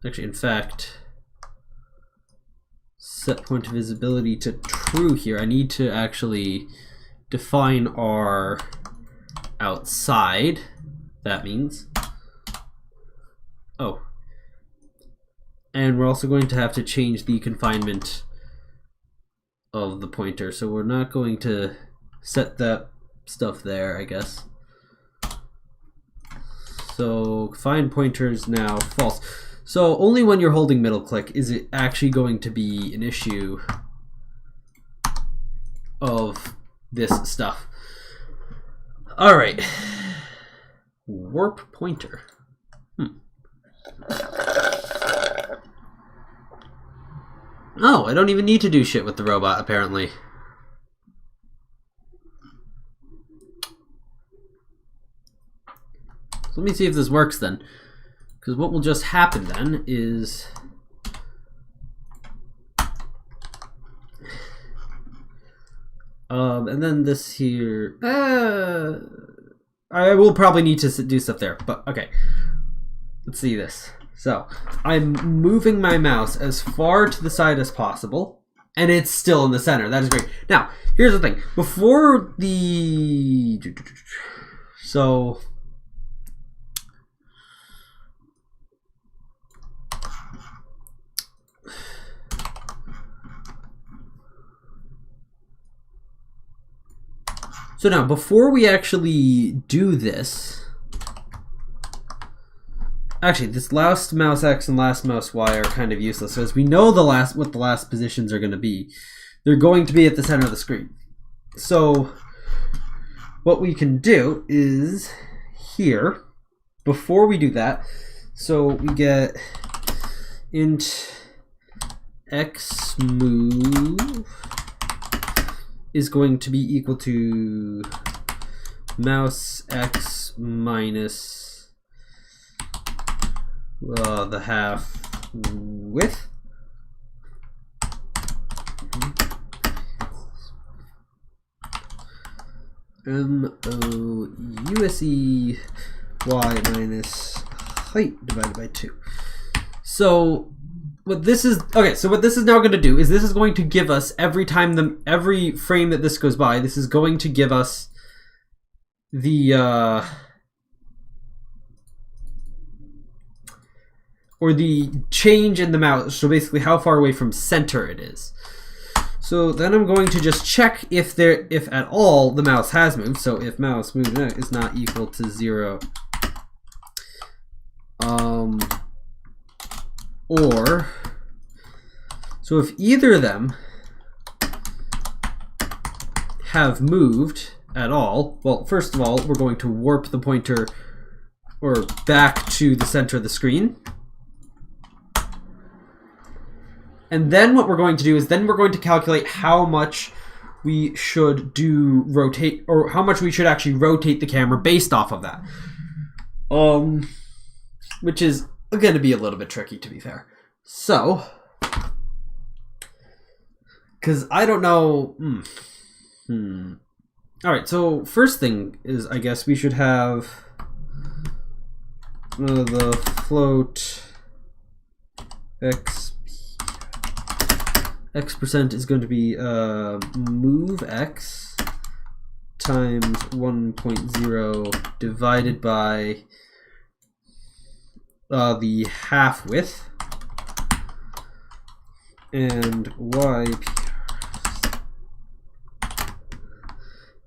Actually, in fact, set point of visibility to true here. I need to actually define our outside. That means. Oh. And we're also going to have to change the confinement of the pointer. So we're not going to set that stuff there, I guess. So confine pointers now false. So only when you're holding middle click is it actually going to be an issue of this stuff. All right. Warp pointer. Oh, I don't even need to do shit with the robot, apparently. So let me see if this works then. Because what will just happen then is... and then this here... I will probably need to do stuff there, but okay. Let's see this. So, I'm moving my mouse as far to the side as possible, and it's still in the center. That is great. Now, here's the thing. Before the... So... So now, before we actually do this, actually, this last mouse X and last mouse Y are kind of useless. So as we know what the last positions are going to be, they're going to be at the center of the screen. So what we can do is here, before we do that, so we get int x move is going to be equal to mouse x minus the half width. MOUSE y minus height divided by 2. So what this is what this is now going to do is this is going to give us every frame that this goes by, this is going to give us the or the change in the mouse, so basically how far away from center it is. So then I'm going to just check if at all the mouse has moved. So if mouse movement is not equal to 0, or so if either of them have moved at all, well, first of all, we're going to warp the pointer or back to the center of the screen. And then what we're going to do is then we're going to calculate how much we should rotate, or how much we should actually rotate the camera based off of that. Which is going to be a little bit tricky, to be fair. So, because I don't know. All right, so first thing is, I guess we should have the float x% is going to be move x times 1.0 divided by the half width, and y,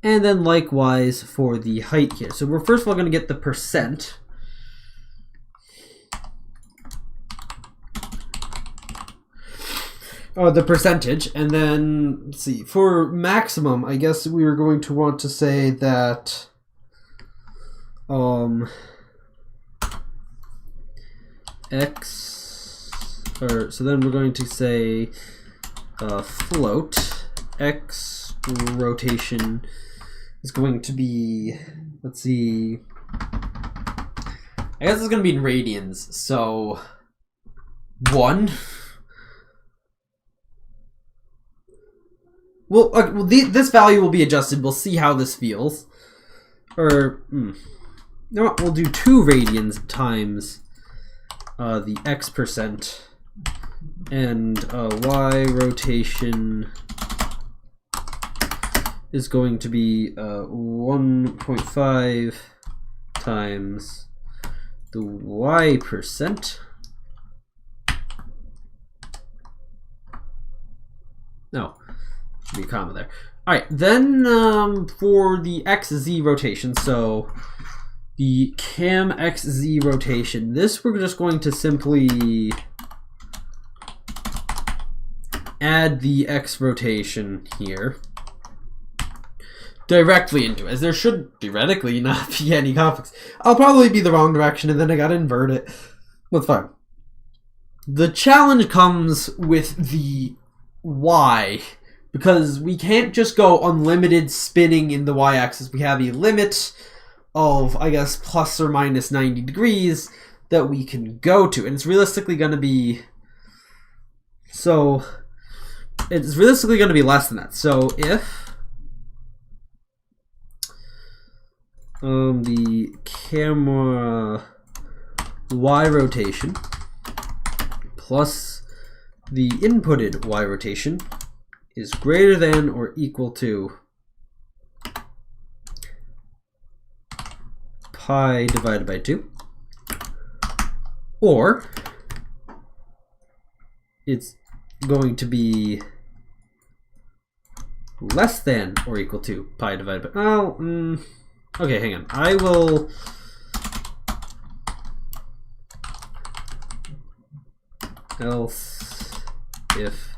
and then likewise for the height here. So we're first of all going to get the percent. The percentage, and then let's see, for maximum, I guess we are going to want to say that so then we're going to say float x rotation is going to be, let's see, I guess it's going to be in radians, so 1. Well, this value will be adjusted. We'll see how this feels. Or, no, we'll do 2 radians times the x%, and y rotation is going to be 1.5 times the y%. No. Be a comma there. All right, then for the XZ rotation, so the cam XZ rotation, this we're just going to simply add the X rotation here directly into it, as there should theoretically not be any conflicts. I'll probably be the wrong direction, and then I gotta invert it. That's fine. The challenge comes with the Y, because we can't just go unlimited spinning in the y-axis. We have a limit of, I guess, plus or minus 90 degrees that we can go to. And it's realistically going to be... So, it's realistically going to be less than that. So, if the camera y rotation plus the inputted y rotation is greater than or equal to pi divided by 2, or it's going to be less than or equal to pi divided by, okay, hang on. I will else if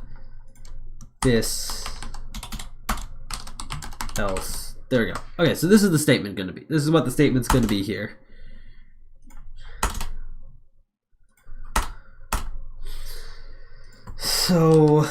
this else. There we go. Okay, so this is the statement going to be. This is what the statement's going to be here. So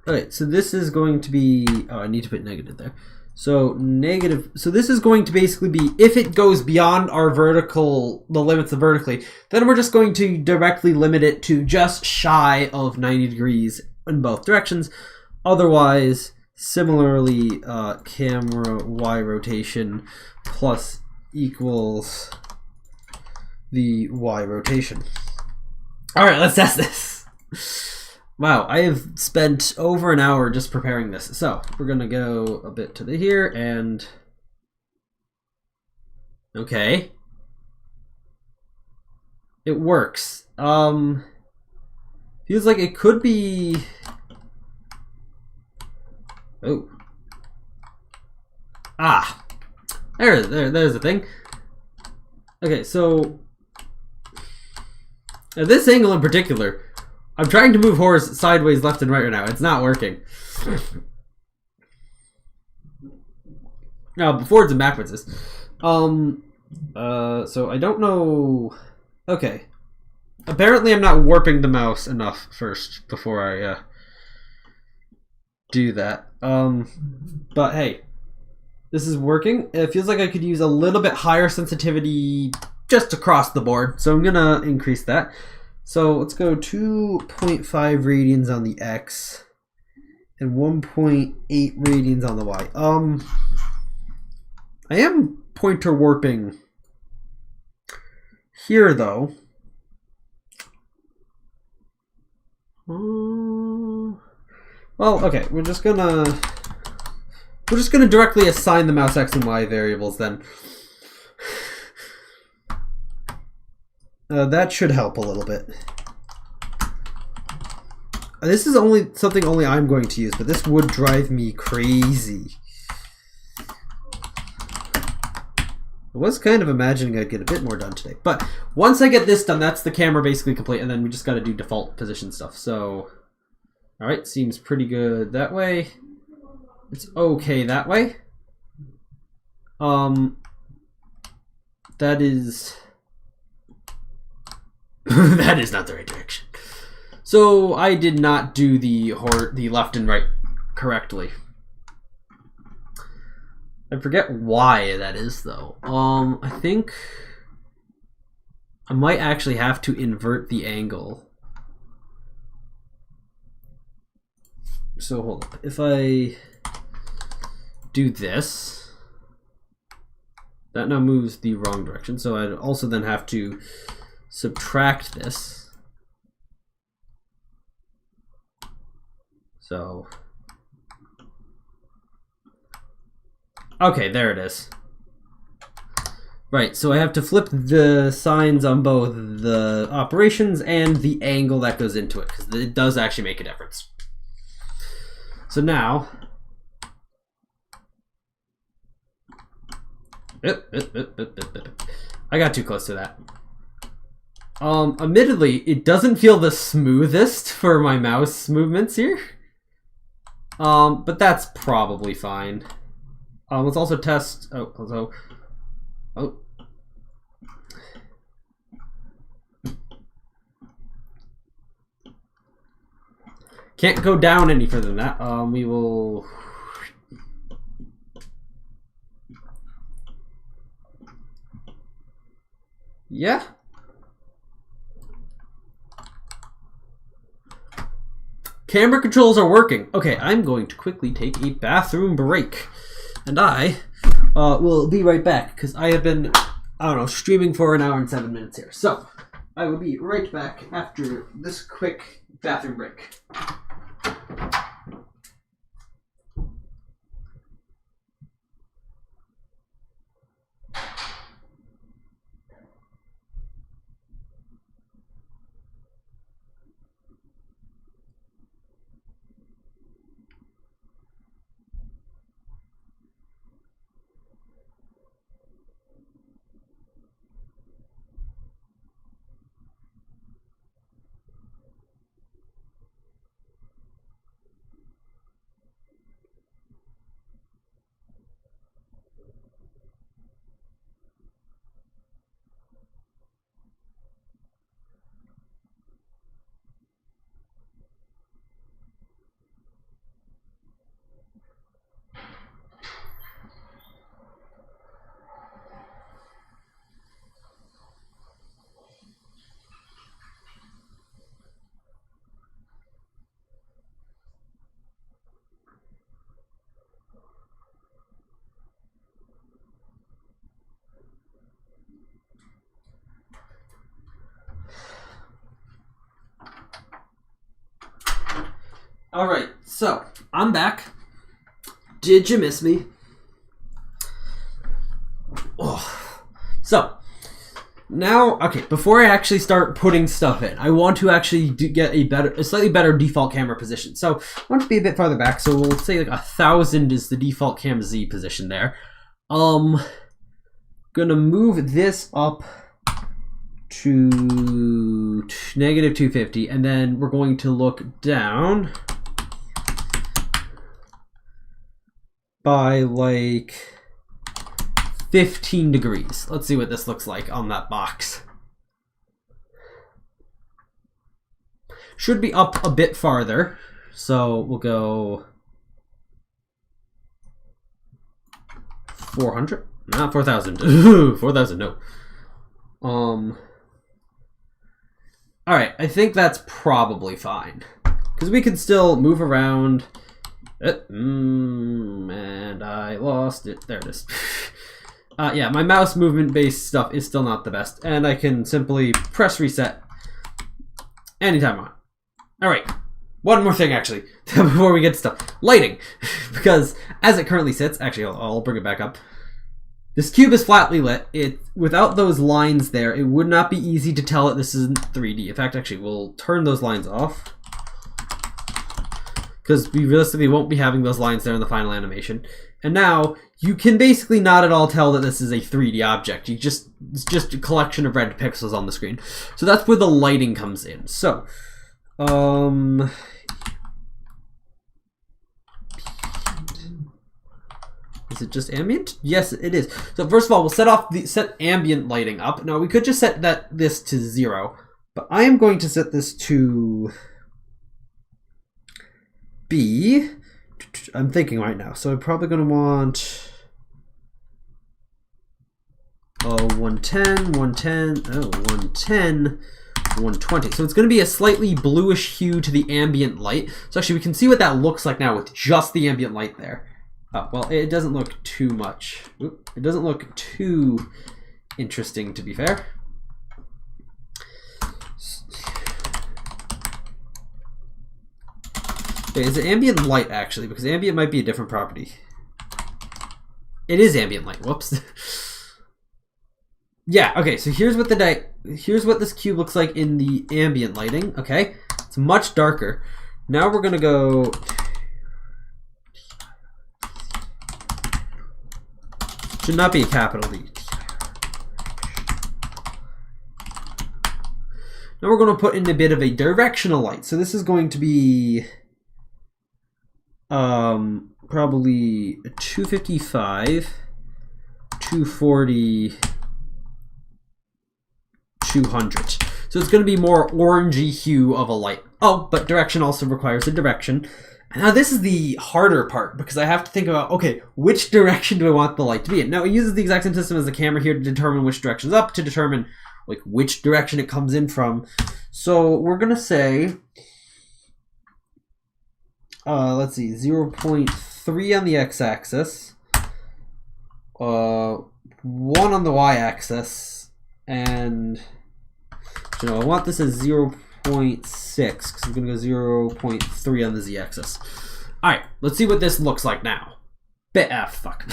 Okay, so this is going to be, oh, I need to put negative there. So negative, so this is going to basically be, if it goes beyond our vertical, the limits of vertically, then we're just going to directly limit it to just shy of 90 degrees in both directions. Otherwise, similarly, camera Y rotation plus equals the Y rotation. All right, let's test this. Wow, I have spent over an hour just preparing this. So we're gonna go a bit to the here and okay. It works. Feels like it could be. Oh. Ah. There's the thing. Okay, so at this angle in particular, I'm trying to move horse sideways, left and right now. It's not working. No, forwards and backwards is. So I don't know. Okay. Apparently I'm not warping the mouse enough first before I do that. But hey, this is working. It feels like I could use a little bit higher sensitivity just across the board. So I'm gonna increase that. So let's go 2.5 radians on the X and 1.8 radians on the Y. I am pointer warping here though. Well, okay, we're just gonna directly assign the mouse X and Y variables then. That should help a little bit. This is only something only I'm going to use, but this would drive me crazy. I was kind of imagining I'd get a bit more done today. But once I get this done, that's the camera basically complete, and then we just got to do default position stuff. So, alright, seems pretty good that way. It's okay that way. That is... that is not the right direction. So I did not do the left and right correctly. I forget why that is though. I think I might actually have to invert the angle. So hold up. If I do this, that now moves the wrong direction. So I'd also then have to subtract this. So, okay, there it is. Right, so I have to flip the signs on both the operations and the angle that goes into it, because it does actually make a difference. So now, I got too close to that. Admittedly, it doesn't feel the smoothest for my mouse movements here. But that's probably fine. Let's also test, oh. Can't go down any further than that. We will... Yeah. Camera controls are working. Okay, I'm going to quickly take a bathroom break. And I will be right back, because I have been, I don't know, streaming for an hour and 7 minutes here. So, I will be right back after this quick bathroom break. Alright, so I'm back. Did you miss me? Oh. So now, okay, before I actually start putting stuff in, I want to actually get a slightly better default camera position. So I want to be a bit farther back. So we'll say like 1000 is the default cam Z position there. Gonna move this up to negative 250, and then we're going to look down by like 15 degrees. Let's see what this looks like on that box. Should be up a bit farther, so we'll go 400, not 4,000. 4,000, no. All right, I think that's probably fine because we can still move around. And I lost it. There it is. Yeah, my mouse movement-based stuff is still not the best, and I can simply press reset anytime I want. All right, one more thing actually before we get to stuff. Lighting, because as it currently sits, actually I'll bring it back up. This cube is flatly lit. Without those lines there, it would not be easy to tell that this isn't 3D. In fact, actually, we'll turn those lines off because we realistically won't be having those lines there in the final animation. And now you can basically not at all tell that this is a 3D object. It's just a collection of red pixels on the screen. So that's where the lighting comes in. So, is it just ambient? Yes, it is. So first of all, we'll set ambient lighting up. Now we could just set this to 0, but I am going to set this to B. I'm thinking right now. So I'm probably going to want 110, 120. So it's going to be a slightly bluish hue to the ambient light. So actually we can see what that looks like now with just the ambient light there. Oh, well, it doesn't look too much. Oop, it doesn't look too interesting, to be fair. Okay, is it ambient light, actually? Because ambient might be a different property. It is ambient light. Whoops. Yeah, okay, so here's what this cube looks like in the ambient lighting, okay? It's much darker. Now we're going to go... Should not be a capital D. Now we're going to put in a bit of a directional light. So this is going to be probably 255, 240, 200. So it's going to be more orangey hue of a light. Oh, but direction also requires a direction. Now this is the harder part because I have to think about, okay, which direction do I want the light to be in? Now it uses the exact same system as the camera here to determine which direction's up, to determine like which direction it comes in from. So we're gonna say, let's see, 0.3 on the x-axis, 1 on the y-axis, and you know I want this as 0.6 because I'm going to go 0.3 on the z-axis. Alright, let's see what this looks like now. Fuck.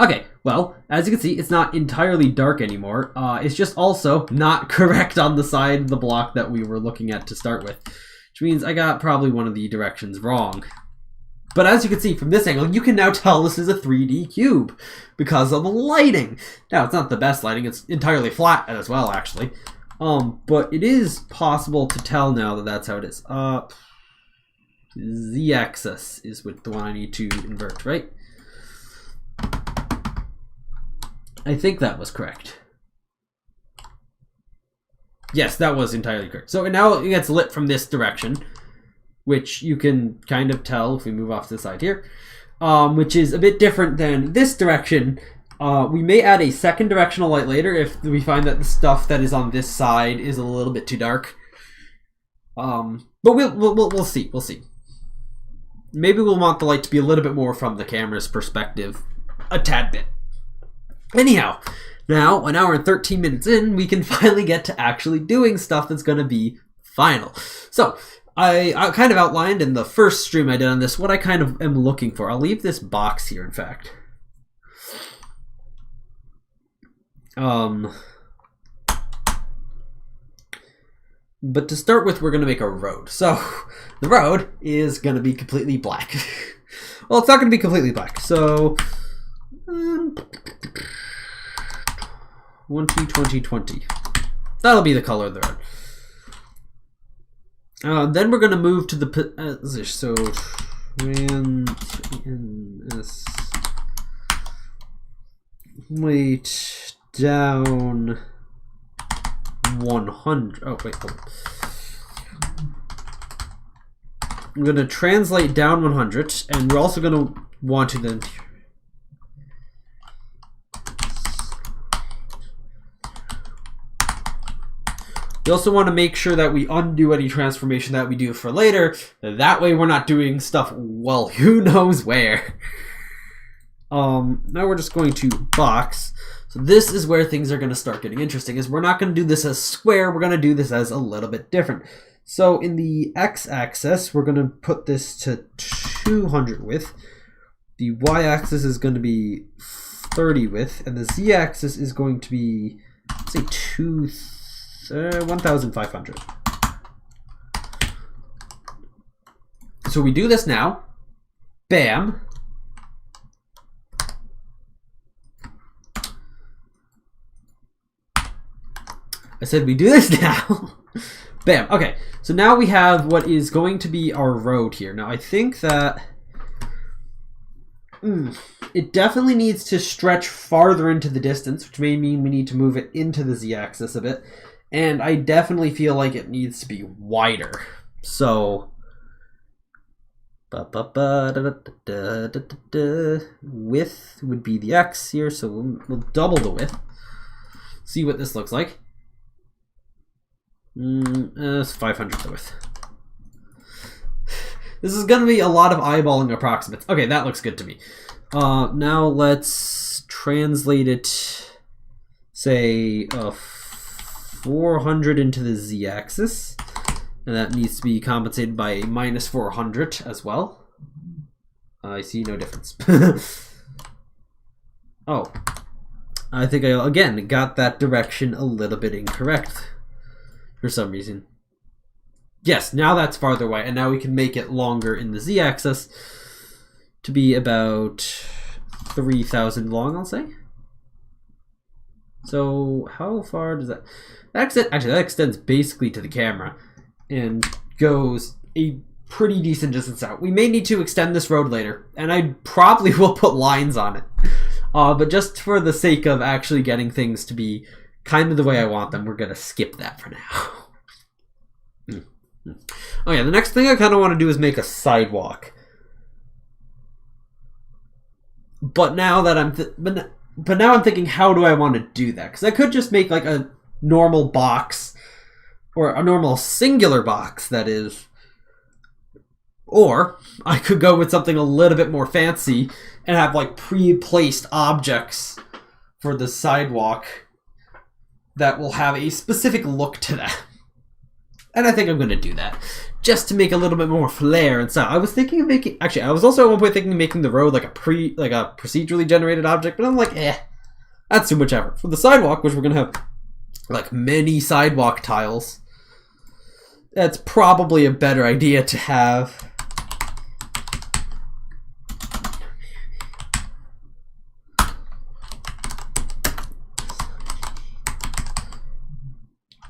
Okay, well, as you can see, it's not entirely dark anymore. It's just also not correct on the side of the block that we were looking at to start with, which means I got probably one of the directions wrong. But as you can see from this angle, you can now tell this is a 3D cube because of the lighting. Now, it's not the best lighting. It's entirely flat as well, actually. But it is possible to tell now that that's how it is. Z-axis is with the one I need to invert, right? I think that was correct. Yes, that was entirely correct. So now it gets lit from this direction, which you can kind of tell if we move off to the side here, which is a bit different than this direction. We may add a second directional light later if we find that the stuff that is on this side is a little bit too dark. But we'll see. We'll see. Maybe we'll want the light to be a little bit more from the camera's perspective, a tad bit. Anyhow, now an hour and 13 minutes in, we can finally get to actually doing stuff that's going to be final. So I kind of outlined in the first stream I did on this what I kind of am looking for. I'll leave this box here, in fact. But to start with, we're going to make a road. So the road is going to be completely black. Well, it's not going to be completely black. So 20. That'll be the color of the road. Then we're going to move to the so trans weight down 100. Oh wait, hold on. I'm going to translate down 100, and we're also going to want to then we also want to make sure that we undo any transformation that we do for later. That way we're not doing stuff, well, who knows where. Now we're just going to box. So this is where things are going to start getting interesting, is we're not going to do this as square, we're going to do this as a little bit different. So in the x-axis, we're going to put this to 200 width. The y-axis is going to be 30 width, and the z-axis is going to be, let's say, 1,500. So we do this now. Bam. I said we do this now. Bam. Okay. So now we have what is going to be our road here. Now I think that it definitely needs to stretch farther into the distance, which may mean we need to move it into the z-axis a bit. And I definitely feel like it needs to be wider. So width would be the x here, so we'll double the width. See what this looks like. It's 500 the width. This is going to be a lot of eyeballing approximates. Okay, that looks good to me. Now let's translate it, say, 400 into the z-axis, and that needs to be compensated by minus 400 as well. I see no difference. Oh, I think I again got that direction a little bit incorrect for some reason. Yes, now that's farther away, and now we can make it longer in the z-axis to be about 3,000 long, I'll say. So how far does that extend? Actually, that extends basically to the camera and goes a pretty decent distance out. We may need to extend this road later, and I probably will put lines on it. But just for the sake of actually getting things to be kind of the way I want them, we're going to skip that for now. Oh yeah, the next thing I kind of want to do is make a sidewalk. But now that but now I'm thinking, how do I want to do that? Because I could just make like a normal box, or a normal singular box, that is. Or I could go with something a little bit more fancy and have like pre-placed objects for the sidewalk that will have a specific look to them. And I think I'm going to do that, just to make a little bit more flair and style. I was thinking of making, actually, I was also at one point thinking of making the road like a procedurally generated object, but I'm like, that's too much effort. For the sidewalk, which we're going to have like many sidewalk tiles, that's probably a better idea to have.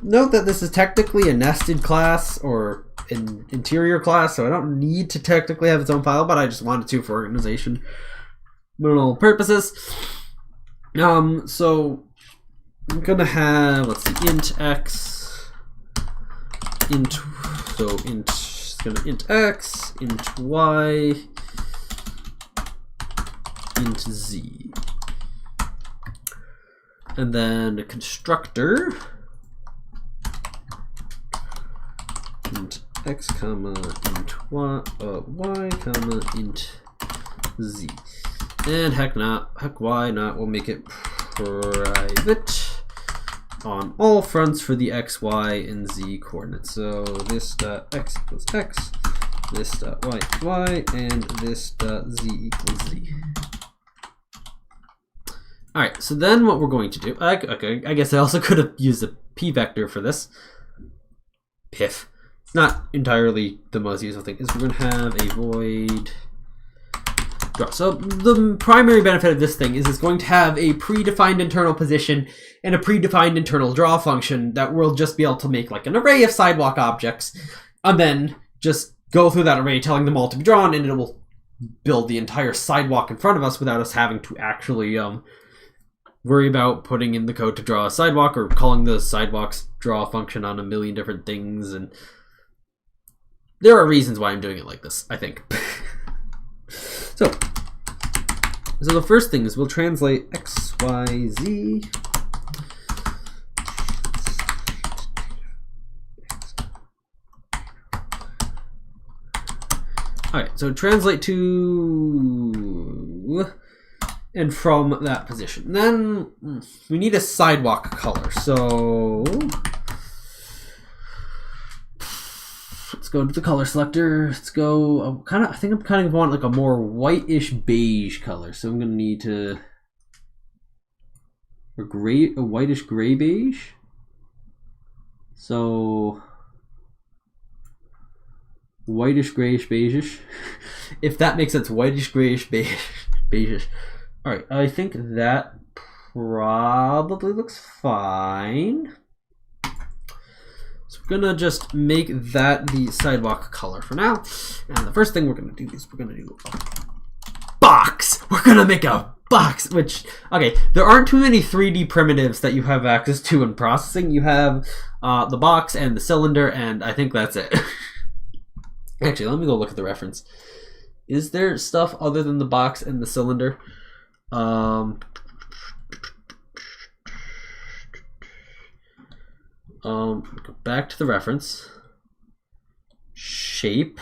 Note that this is technically a nested class or an interior class, so I don't need to technically have its own file, but I just wanted to for organizational purposes. So I'm gonna have, let's see, int x, int x, int y, int z, and then a constructor. Int x comma int y comma int z, and heck why not? We'll make it private on all fronts for the x, y, and z coordinates. So this dot x equals x, this dot y equals y, and this dot z equals z. All right, so then what we're going to do, okay, I guess I also could have used a p vector for this. Piff. It's not entirely the most useful thing. Is we're going to have a void draw. So the primary benefit of this thing is it's going to have a predefined internal position and a predefined internal draw function that we'll just be able to make like an array of sidewalk objects, and then just go through that array telling them all to be drawn, and it will build the entire sidewalk in front of us without us having to actually worry about putting in the code to draw a sidewalk or calling the sidewalks draw function on a million different things. And there are reasons why I'm doing it like this, I think. So the first thing is we'll translate x, y, z. All right, so translate to and from that position. Then we need a sidewalk color. So let's go to the color selector. Let's go I think I'm kind of want like a more whitish beige color. So I'm gonna need to a whitish gray beige. So whitish grayish beigeish. If that makes sense, whitish grayish beigeish. All right, I think that probably looks fine. So we're gonna just make that the sidewalk color for now. And the first thing we're gonna do is we're gonna do a box. We're gonna make a box, which, okay, there aren't too many 3D primitives that you have access to in processing. You have the box and the cylinder, and I think that's it. Actually, let me go look at the reference. Is there stuff other than the box and the cylinder? Go back to the reference. Shape.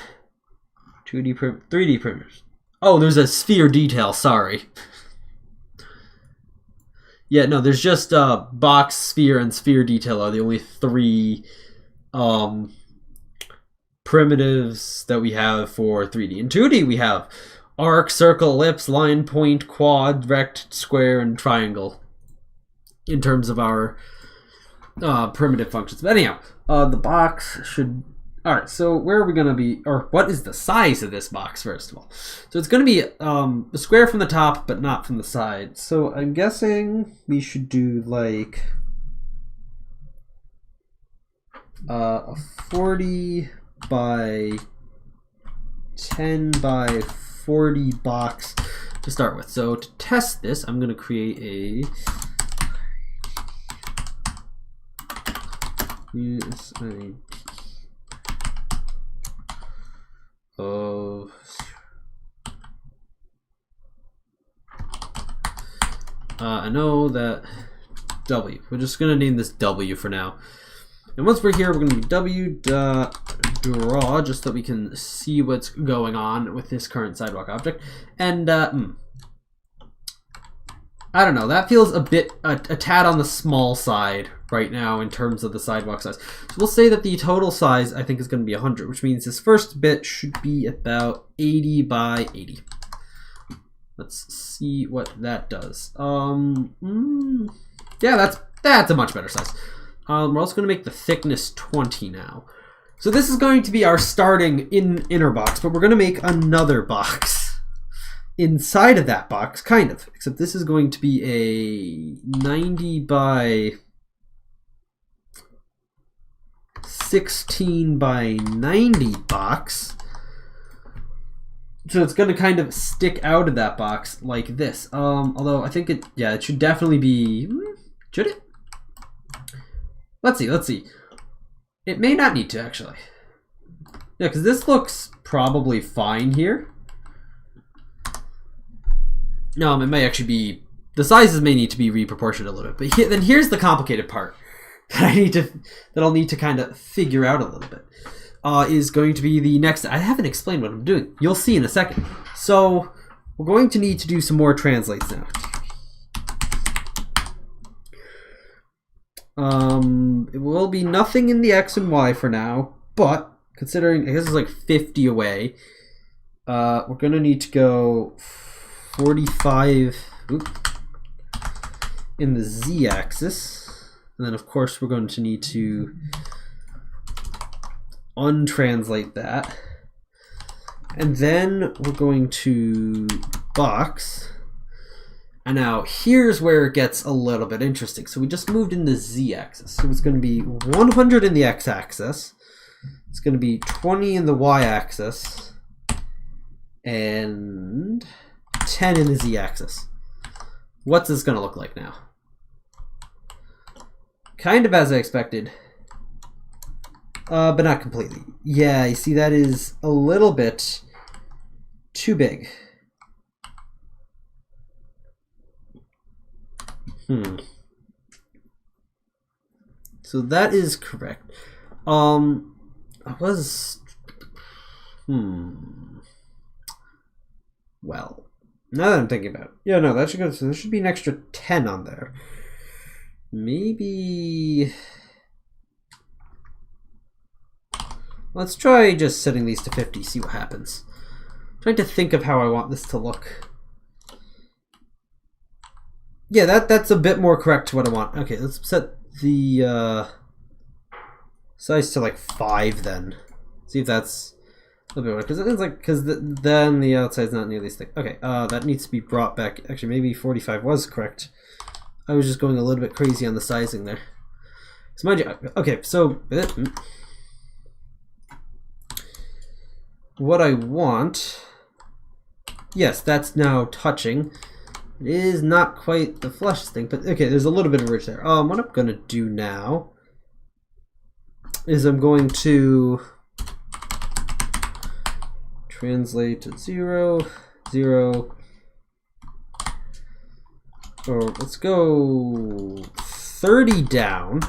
3D printers. Oh, there's a sphere detail, sorry. Yeah, no, there's just box, sphere, and sphere detail are the only three primitives that we have for 3D. In 2D, we have arc, circle, ellipse, line, point, quad, rect, square, and triangle in terms of our primitive functions. But anyhow, the box should... Alright, so where are we going to be... Or what is the size of this box, first of all? So it's going to be a square from the top, but not from the side. So I'm guessing we should do like a 40 by 10 by 40 box to start with. So to test this, I'm going to create a USID of I know that W. We're just going to name this W for now. And once we're here, we're going to do w.draw just so that we can see what's going on with this current sidewalk object. And I don't know, that feels a bit a tad on the small side right now in terms of the sidewalk size. So we'll say that the total size I think is going to be 100, which means this first bit should be about 80 by 80. Let's see what that does. Yeah, that's a much better size. We're also going to make the thickness 20 now. So this is going to be our starting inner box, but we're going to make another box inside of that box, kind of. Except this is going to be a 90 by 16 by 90 box. So it's going to kind of stick out of that box like this. Although I think it should definitely be... Should it? Let's see. It may not need to, actually. Yeah, because this looks probably fine here. No, it may actually be... The sizes may need to be reproportioned a little bit. But then here's the complicated part that I'll need to kind of figure out a little bit. Is going to be the next... I haven't explained what I'm doing. You'll see in a second. So we're going to need to do some more translates now. It will be nothing in the X and Y for now, but considering this is like 50 away, we're gonna need to go 45 in the Z axis, and then of course we're going to need to untranslate that, and then we're going to box. And now here's where it gets a little bit interesting. So we just moved in the Z-axis. So it's going to be 100 in the X-axis. It's going to be 20 in the Y-axis. And 10 in the Z-axis. What's this going to look like now? Kind of as I expected. But not completely. Yeah, you see that is a little bit too big. So that is correct. I was well, now that I'm thinking about it. Yeah, no, that should go, so there should be an extra 10 on there. Maybe let's try just setting these to 50, see what happens. I'm trying to think of how I want this to look. Yeah, that's a bit more correct to what I want. Okay, let's set the size to like 5 then. See if that's a little bit better, because then the outside's not nearly as thick. Okay, that needs to be brought back. Actually, maybe 45 was correct. I was just going a little bit crazy on the sizing there. So mind you, okay, so what I want, yes, that's now touching. It is not quite the flush thing, but okay, there's a little bit of ridge there. What I'm going to do now is I'm going to translate to 0, 0, or let's go 30 down.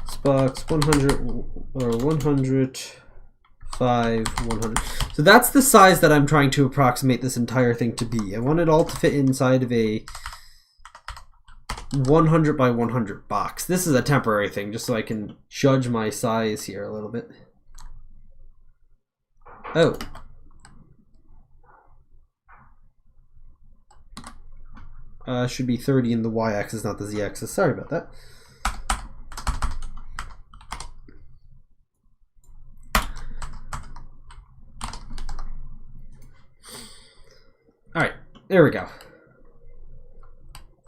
This box 100 or 100. 5, 100. So that's the size that I'm trying to approximate this entire thing to be. I want it all to fit inside of a 100 by 100 box. This is a temporary thing, just so I can judge my size here a little bit. Oh. Should be 30 in the Y-axis, not the Z-axis. Sorry about that. All right, there we go.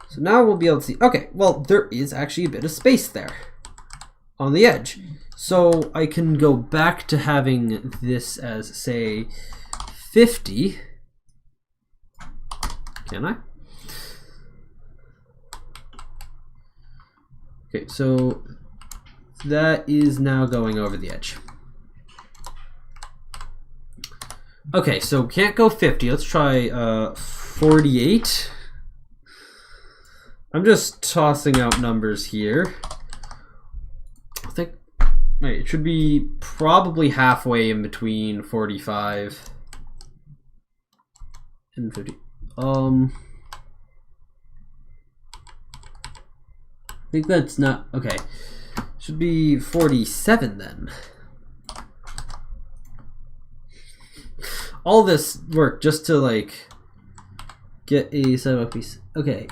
So now we'll be able to see, okay, well, there is actually a bit of space there on the edge. So I can go back to having this as, say, 50. Can I? Okay, so that is now going over the edge. Okay, so can't go 50. Let's try 48. I'm just tossing out numbers here. I think wait, it should be probably halfway in between 45 and 50. I think that's not okay. Should be 47 then. All this work just to like get a sidewalk piece. Okay.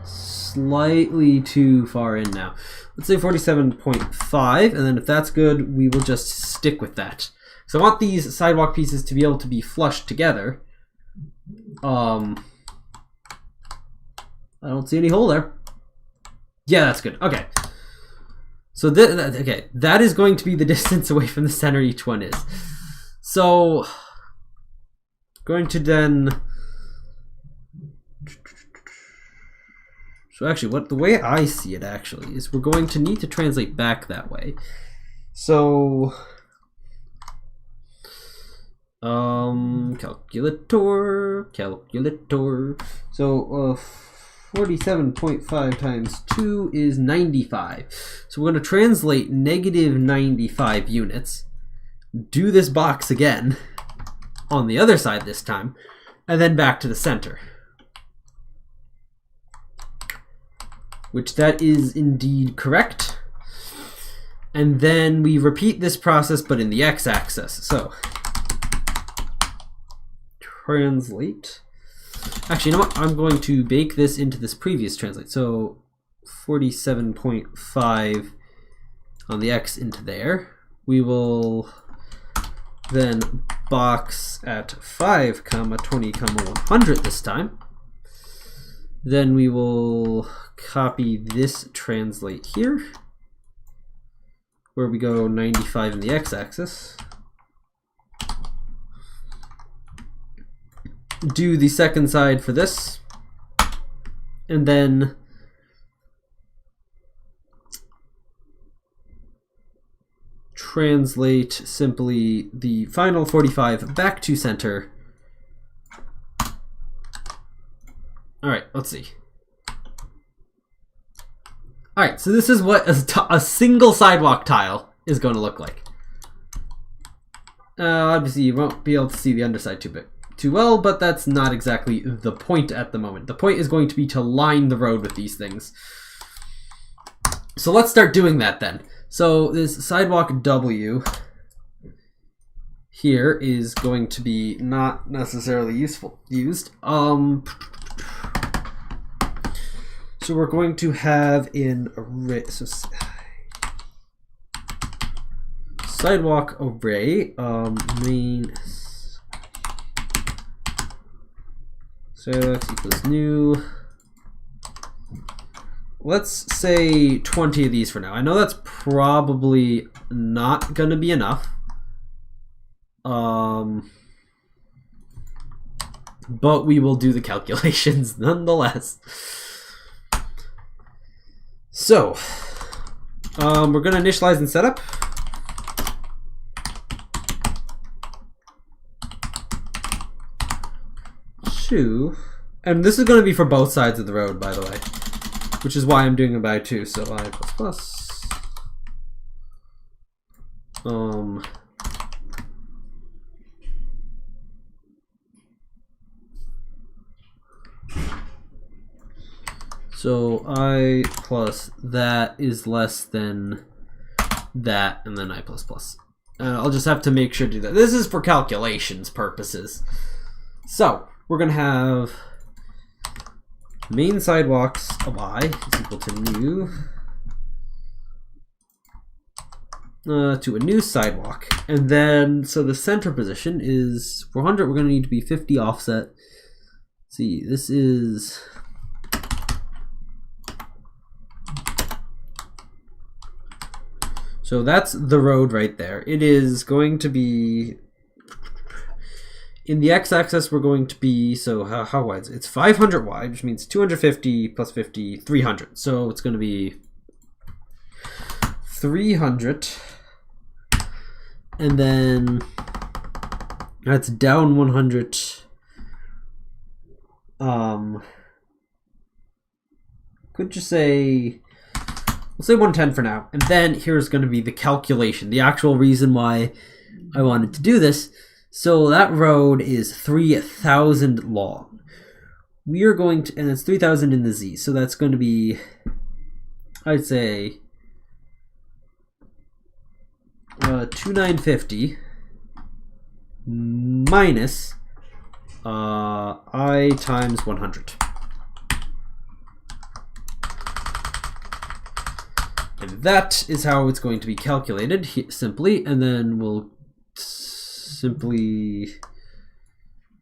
Slightly too far in now. Let's say 47.5, and then if that's good, we will just stick with that. So I want these sidewalk pieces to be able to be flushed together. I don't see any hole there. Yeah, that's good. Okay. So okay, that is going to be the distance away from the center each one is. So going to then. So actually, the way I see it actually is we're going to need to translate back that way. So calculator. So 47.5 times 2 is 95. So we're going to translate negative 95 units, do this box again on the other side this time, and then back to the center. which that is indeed correct. And then we repeat this process, but in the x-axis. So translate. Actually, you know what? I'm going to bake this into this previous translate. So 47.5 on the x into there. We will then box at 5, 20, 100 this time. Then we will copy this translate here, where we go 95 in the x-axis. Do the second side for this, and then translate simply the final 45 back to center. All right, let's see. All right, so this is what a single sidewalk tile is going to look like. Obviously, you won't be able to see the underside too well, but that's not exactly the point at the moment. The point is going to be to line the road with these things. So let's start doing that then. So this sidewalk W here is going to be not necessarily used. So we're going to have in array, so sidewalk array, main sidewalks equals new. Let's say 20 of these for now. I know that's probably not going to be enough. But we will do the calculations nonetheless. So, we're going to initialize and setup. And this is going to be for both sides of the road, by the way, which is why I'm doing it by 2. So I plus. So I plus that is less than that, and then I plus plus. I'll just have to make sure to do that. This is for calculations purposes. So we're going to have main sidewalks of I is equal to new to a new sidewalk. And then, so the center position is 400. We're going to need to be 50 offset. Let's see, this is... So that's the road right there. It is going to be, in the x-axis, we're going to be, so how wide is it? It's 500 wide, which means 250 plus 50, 300. So it's going to be 300. And then that's down 100. Could you say... We'll say 110 for now, and then here's going to be the calculation, the actual reason why I wanted to do this. So that road is 3,000 long. We are going to, and it's 3,000 in the Z, so that's going to be, I'd say, 2,950 minus I times 100. And that is how it's going to be calculated simply, and then we'll simply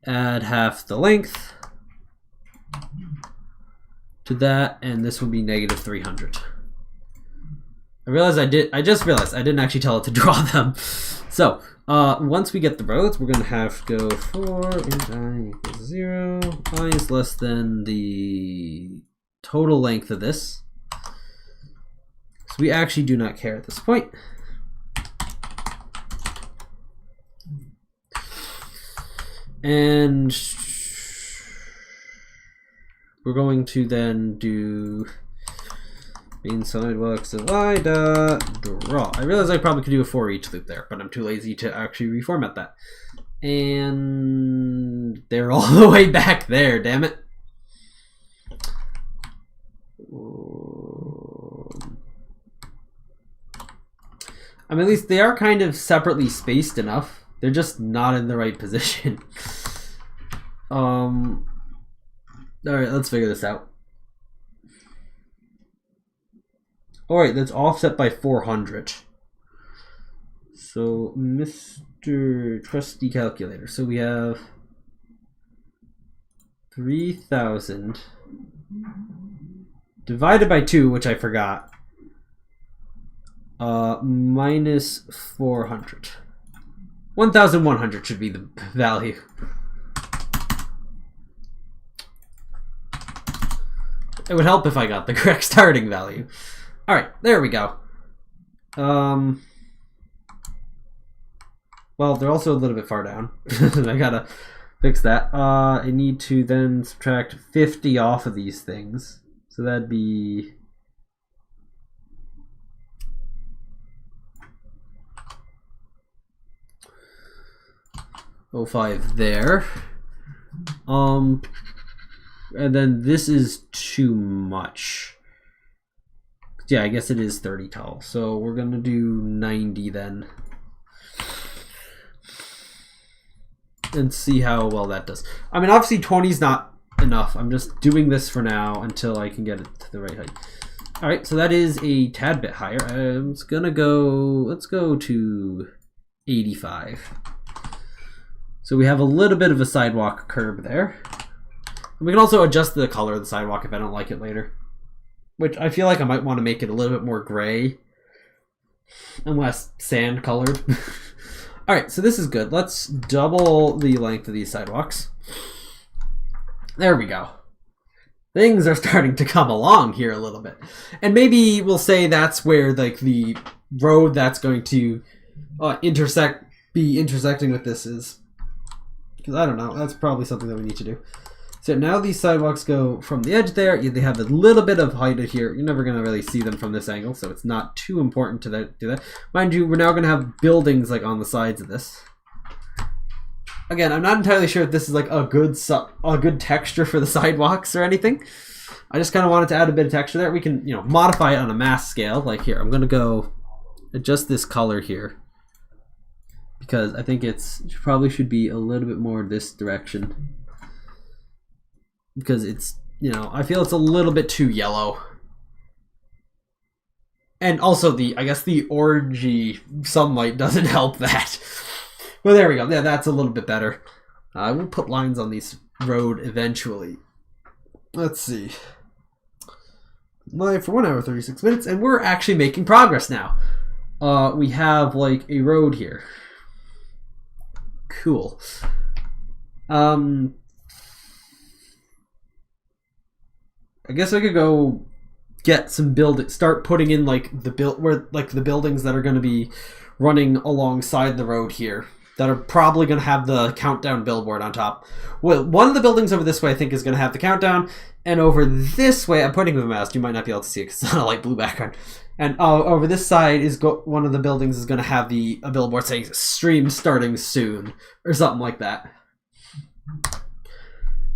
add half the length to that, and this will be negative 300. I just realized I didn't actually tell it to draw them. So once we get the roads, we're going to have to go for int I equals 0. I is less than the total length of this. So we actually do not care at this point. And we're going to then do main sidewalks of I dot draw. I realize I probably could do a for each loop there, but I'm too lazy to actually reformat that. And they're all the way back there, damn it. I mean, at least they are kind of separately spaced enough. They're just not in the right position. All right, let's figure this out. All right, that's offset by 400. So, Mr. Trusty Calculator. So we have 3,000 divided by 2, which I forgot. Minus 400. 1,100 should be the value. It would help if I got the correct starting value. All right, there we go. Well, they're also a little bit far down. I gotta fix that. I need to then subtract 50 off of these things. So that'd be... .05 there. And then this is too much. Yeah, I guess it is 30 tall. So we're gonna do 90 then. And see how well that does. I mean, obviously 20 is not enough. I'm just doing this for now until I can get it to the right height. All right, so that is a tad bit higher. It's gonna go, let's go to 85. So we have a little bit of a sidewalk curb there. And we can also adjust the color of the sidewalk if I don't like it later. Which I feel like I might want to make it a little bit more gray and less sand colored. All right, so this is good. Let's double the length of these sidewalks. There we go. Things are starting to come along here a little bit. And maybe we'll say that's where like the road that's going to be intersecting with this is. Because I don't know, that's probably something that we need to do. So now these sidewalks go from the edge there. They have a little bit of height here. You're never going to really see them from this angle, so it's not too important to do that. Mind you, we're now going to have buildings like on the sides of this. Again, I'm not entirely sure if this is like a good texture for the sidewalks or anything. I just kind of wanted to add a bit of texture there. We can, modify it on a mass scale. Like here, I'm going to go adjust this color here because I think it probably should be a little bit more this direction. Because it's, I feel it's a little bit too yellow. And also I guess the orangey sunlight doesn't help that. Well, there we go. Yeah, that's a little bit better. I will put lines on this road eventually. Let's see. Live for 1 hour 36 minutes, and we're actually making progress now. We have like a road here. Cool. I guess I could go get some start putting in like the buildings that are going to be running alongside the road here that are probably going to have the countdown billboard on top. Well, one of the buildings over this way I think is going to have the countdown, and over this way, I'm pointing with a mouse, you might not be able to see it because it's on a light blue background. And over this side is one of the buildings is going to have a billboard saying "Stream starting soon" or something like that.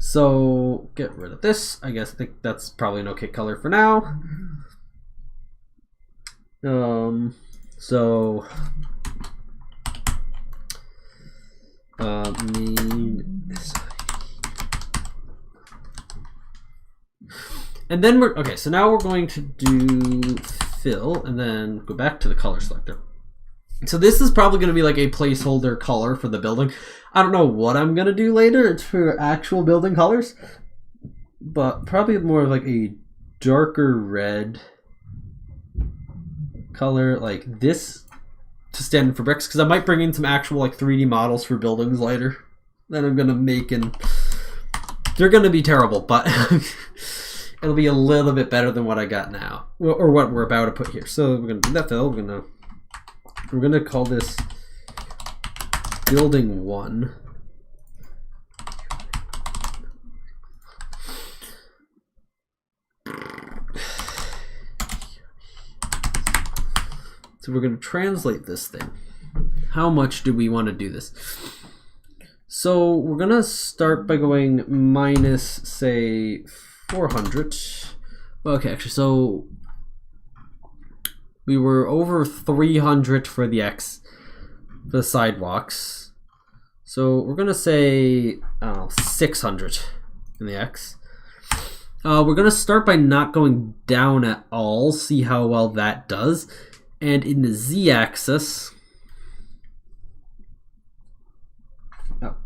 So get rid of this. I think that's probably an okay color for now. And then so now we're going to do fill and then go back to the color selector. So this is probably going to be like a placeholder color for the building. I don't know what I'm going to do later. It's for actual building colors. But probably more like a darker red color like this to stand for bricks. Because I might bring in some actual like 3D models for buildings later that I'm going to make. And they're going to be terrible, but it'll be a little bit better than what I got now. Or what we're about to put here. So we're going to do that fill. We're going to call this Building 1. So we're going to translate this thing. How much do we want to do this? So we're going to start by going minus, say, 400. Okay, actually, so We were over 300 for the sidewalks. So we're gonna say 600 in the X. We're gonna start by not going down at all. See how well that does. And in the Z-axis, well,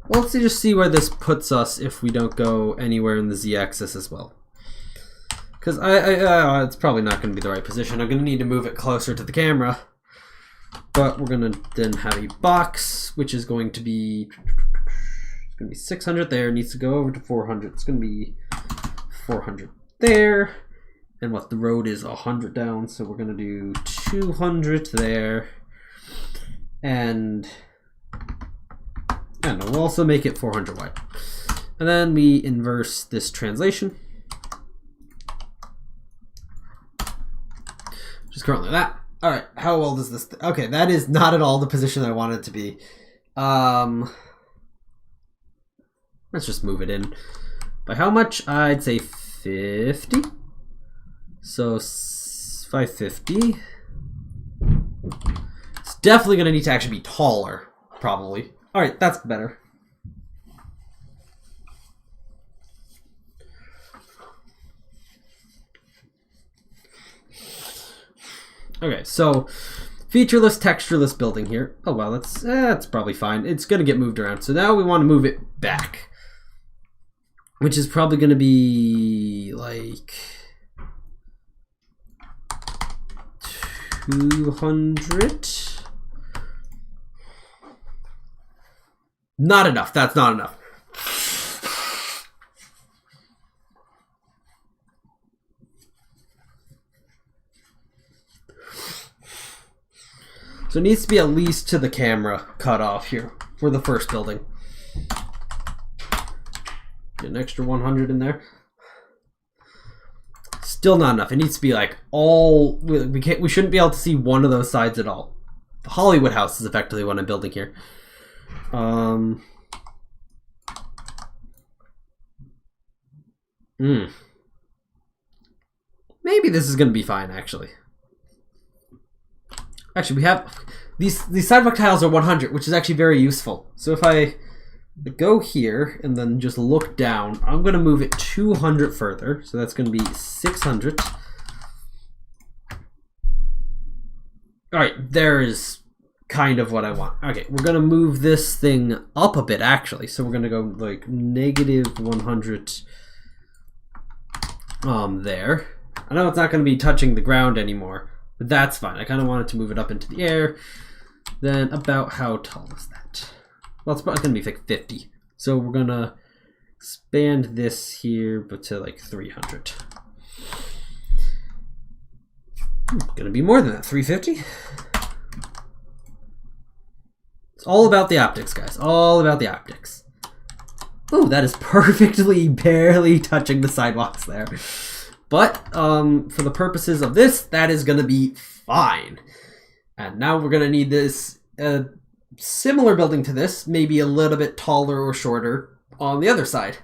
let's just see where this puts us if we don't go anywhere in the Z-axis as well. Because it's probably not going to be the right position. I'm going to need to move it closer to the camera. But we're going to then have a box, which is going to be 600 there. It needs to go over to 400. It's going to be 400 there. And what the road is 100 down, so we're going to do 200 there. And I don't know, we'll also make it 400 wide. And then we inverse this translation, which is currently that. All right, how well does this? Okay, that is not at all the position I want it to be. Let's just move it in. By how much? I'd say 50. So 550. It's definitely going to need to actually be taller, probably. All right, that's better. Okay, so featureless, textureless building here. Oh well, that's probably fine. It's gonna get moved around. So now we want to move it back, which is probably gonna be like 200. Not enough. That's not enough. So it needs to be at least to the camera cut off here for the first building. Get an extra 100 in there. Still not enough. It needs to be like all. We shouldn't be able to see one of those sides at all. The Hollywood house is effectively what I'm building here. Maybe this is going to be fine, actually. Actually, we have these sidewalk tiles are 100, which is actually very useful. So if I go here and then just look down, I'm going to move it 200 further. So that's going to be 600. All right, there's kind of what I want. Okay, we're going to move this thing up a bit, actually. So we're going to go like negative 100 there. I know it's not going to be touching the ground anymore, but that's fine. I kind of wanted to move it up into the air. Then about how tall is that? Well, it's probably going to be like 50. So we're going to expand this here, but to like 300. Going to be more than that, 350. It's all about the optics, guys. All about the optics. Oh, that is perfectly barely touching the sidewalks there. But for the purposes of this, that is going to be fine. And now we're going to need this similar building to this, maybe a little bit taller or shorter on the other side.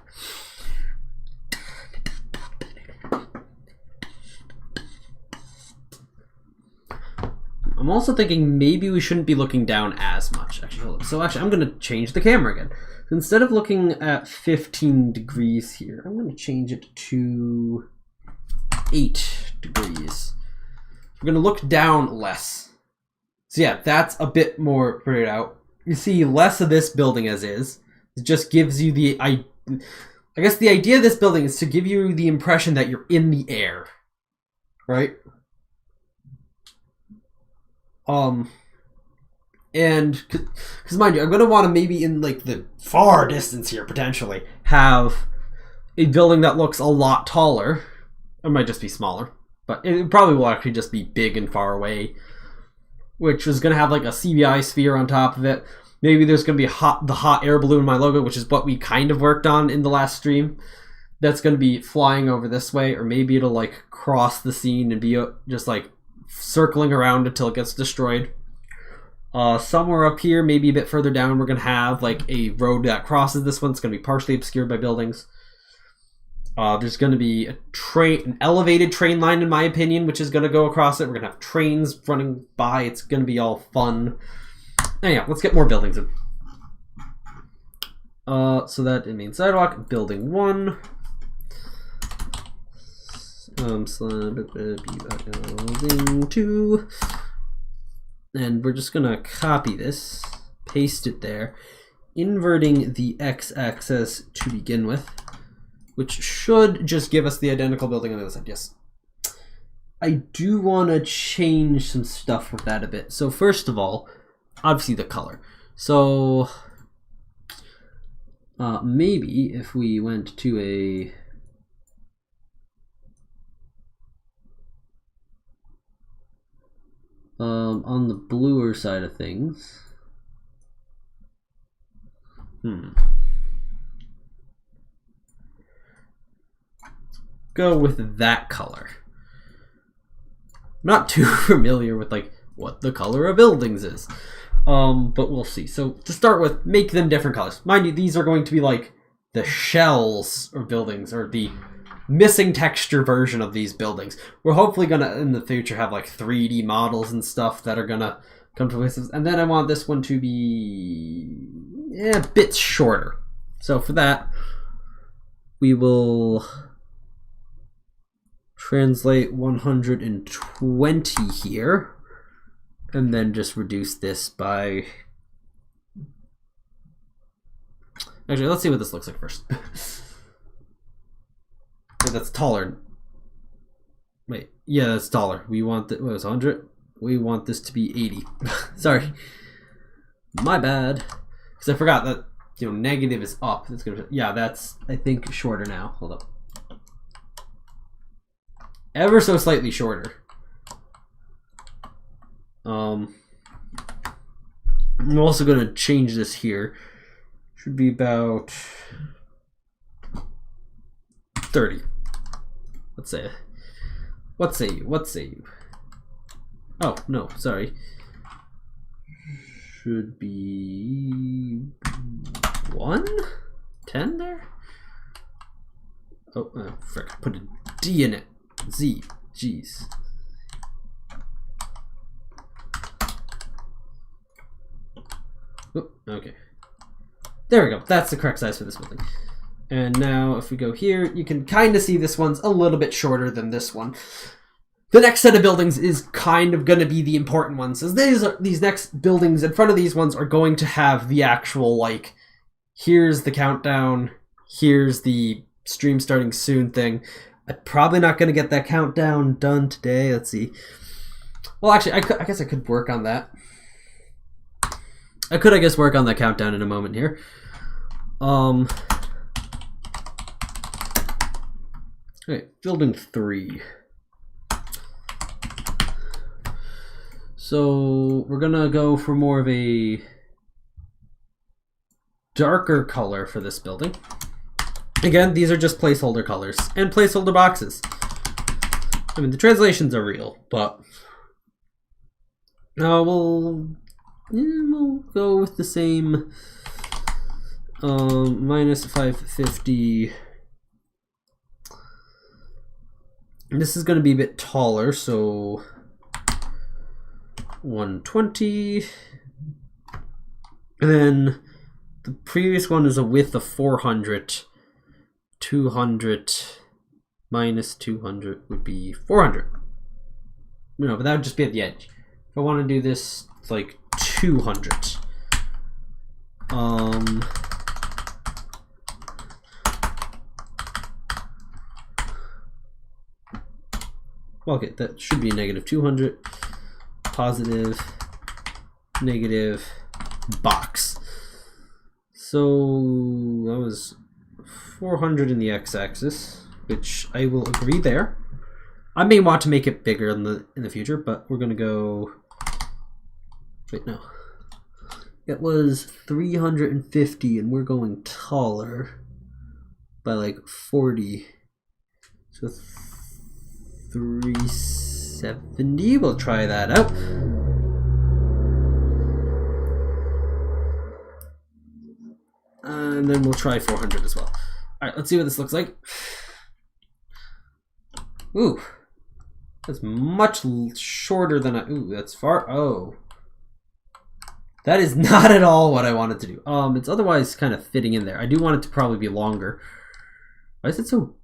I'm also thinking maybe we shouldn't be looking down as much. So actually, I'm going to change the camera again. So instead of looking at 15 degrees here, I'm going to change it to 8 degrees. We're going to look down less. So yeah, that's a bit more figured out. You see less of this building as is. It just gives you the... I guess the idea of this building is to give you the impression that you're in the air. Right? And because mind you, I'm going to want to maybe in like the far distance here, potentially, have a building that looks a lot taller. It might just be smaller, but it probably will actually just be big and far away, which is going to have like a CBI sphere on top of it. Maybe there's going to be the hot air balloon in my logo, which is what we kind of worked on in the last stream. That's going to be flying over this way, or maybe it'll like cross the scene and be just like circling around until it gets destroyed. Somewhere up here, maybe a bit further down, we're going to have like a road that crosses this one. It's going to be partially obscured by buildings. There's going to be an elevated train line, in my opinion, which is going to go across it. We're going to have trains running by. It's going to be all fun. Anyhow, let's get more buildings in. So that it means sidewalk, building 1. Building 2. And we're just going to copy this, paste it there, inverting the x-axis to begin with, which should just give us the identical building on the other side. Yes. I do want to change some stuff with that a bit. So first of all, obviously the color. So maybe if we went to a on the bluer side of things. Go with that color. I'm not too familiar with like what the color of buildings is. But we'll see. So to start with, make them different colors. Mind you, these are going to be like the shells or buildings, or the missing texture version of these buildings. We're hopefully gonna in the future have like 3D models and stuff that are gonna come to places. And then I want this one to be a bit shorter. So for that, we will translate 120 here, and then just reduce this by... Actually, let's see what this looks like first. Wait, that's taller. Wait, yeah, that's taller. We want the, what was 100? We want this to be 80. Sorry. My bad. Because I forgot that, you know, negative is up. That's gonna, yeah, that's, I think, shorter now. Hold up. Ever so slightly shorter. I'm also going to change this here. Should be about 30. Let's say. What say you? What say you? Oh, no, sorry. Should be 110 there? Oh, frick. Put a D in it. Z. Jeez. Oh, okay. There we go. That's the correct size for this building. And now if we go here, you can kind of see this one's a little bit shorter than this one. The next set of buildings is kind of going to be the important ones. So these next buildings in front of these ones are going to have the actual, like, here's the countdown, here's the stream starting soon thing. I'm probably not going to get that countdown done today. Let's see. Well, actually, I guess I could work on that. I guess, work on that countdown in a moment here. Okay, building 3. So we're gonna go for more of a darker color for this building. Again, these are just placeholder colors and placeholder boxes. I mean, the translations are real, but we'll go with the same minus 550. This is going to be a bit taller, so 120. And then the previous one is a width of 400. 200 minus 200 would be 400. No, but that would just be at the edge. If I want to do this, it's like 200. Okay, that should be a negative 200. Positive, negative, box. So that was 400 in the x-axis, which I will agree there. I may want to make it bigger in the future, but we're gonna go. Wait, no. It was 350, and we're going taller by like 40. So 370. We'll try that out. And then we'll try 400 as well. Alright, let's see what this looks like. Ooh. That's much shorter than I... Ooh, that's far... Oh. That is not at all what I wanted to do. It's otherwise kind of fitting in there. I do want it to probably be longer. Why is it so...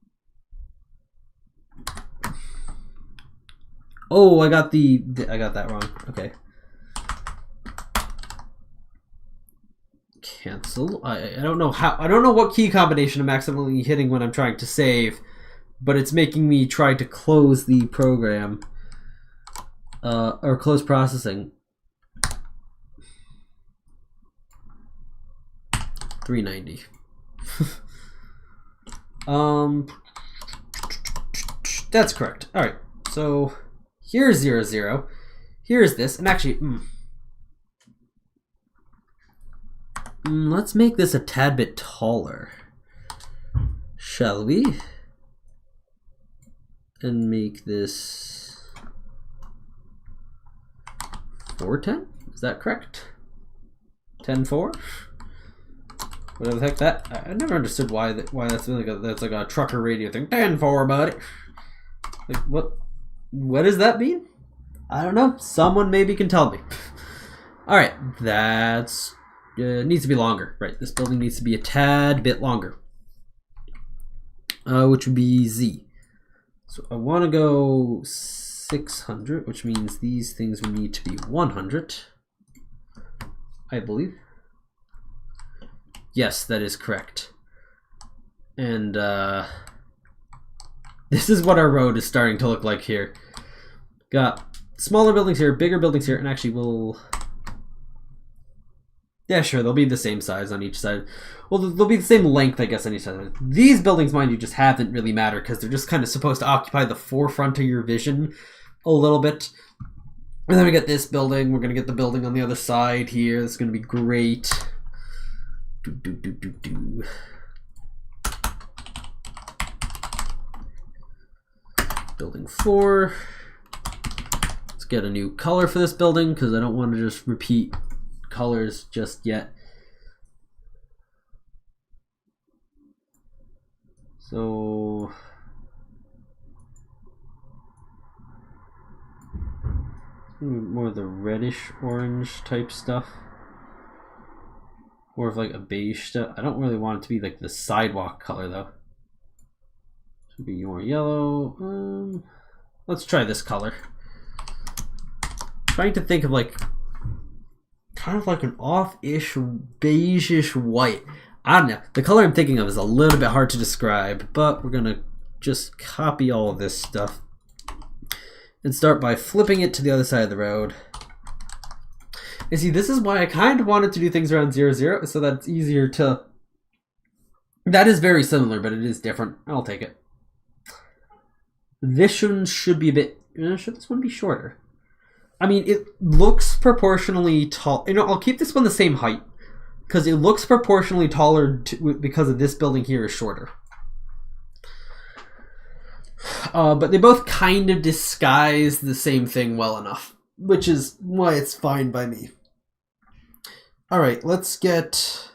Oh, I got that wrong. Okay. Cancel. I don't know how... I don't know what key combination I'm accidentally hitting when I'm trying to save, but it's making me try to close the program. Or close processing. 390. That's correct. All right. So here's 0, 0. Here's this, and actually, let's make this a tad bit taller, shall we? And make this 410. Is that correct? 10.4. Whatever the heck that. I never understood why that's like a trucker radio thing. 10.4, buddy. Like what does that mean? I don't know. Someone maybe can tell me. All right, that's needs to be longer. Right, this building needs to be a tad bit longer, which would be Z. So I want to go 600, which means these things would need to be 100, I believe. Yes, that is correct. And this is what our road is starting to look like here. Got smaller buildings here, bigger buildings here, and actually we'll... Yeah, sure, they'll be the same size on each side. Well, they'll be the same length, I guess, on each side. These buildings, mind you, just haven't really mattered because they're just kind of supposed to occupy the forefront of your vision a little bit. And then we get this building. We're going to get the building on the other side here. It's going to be great. Building 4. Let's get a new color for this building because I don't want to just repeat colors just yet. So more of the reddish orange type stuff. More of like a beige stuff. I don't really want it to be like the sidewalk color though. Should be more yellow. Let's try this color. Trying to think of like kind of like an off-ish beige-ish white. I don't know. The color I'm thinking of is a little bit hard to describe, but we're gonna just copy all of this stuff and start by flipping it to the other side of the road. And see, this is why I kind of wanted to do things around 0, 0, so that it's easier to... That is very similar, but it is different. I'll take it. This one should be a bit... Should this one be shorter? I mean, it looks proportionally tall. You know, I'll keep this one the same height because it looks proportionally taller because of this building here is shorter. But they both kind of disguise the same thing well enough, which is why it's fine by me. All right, let's get...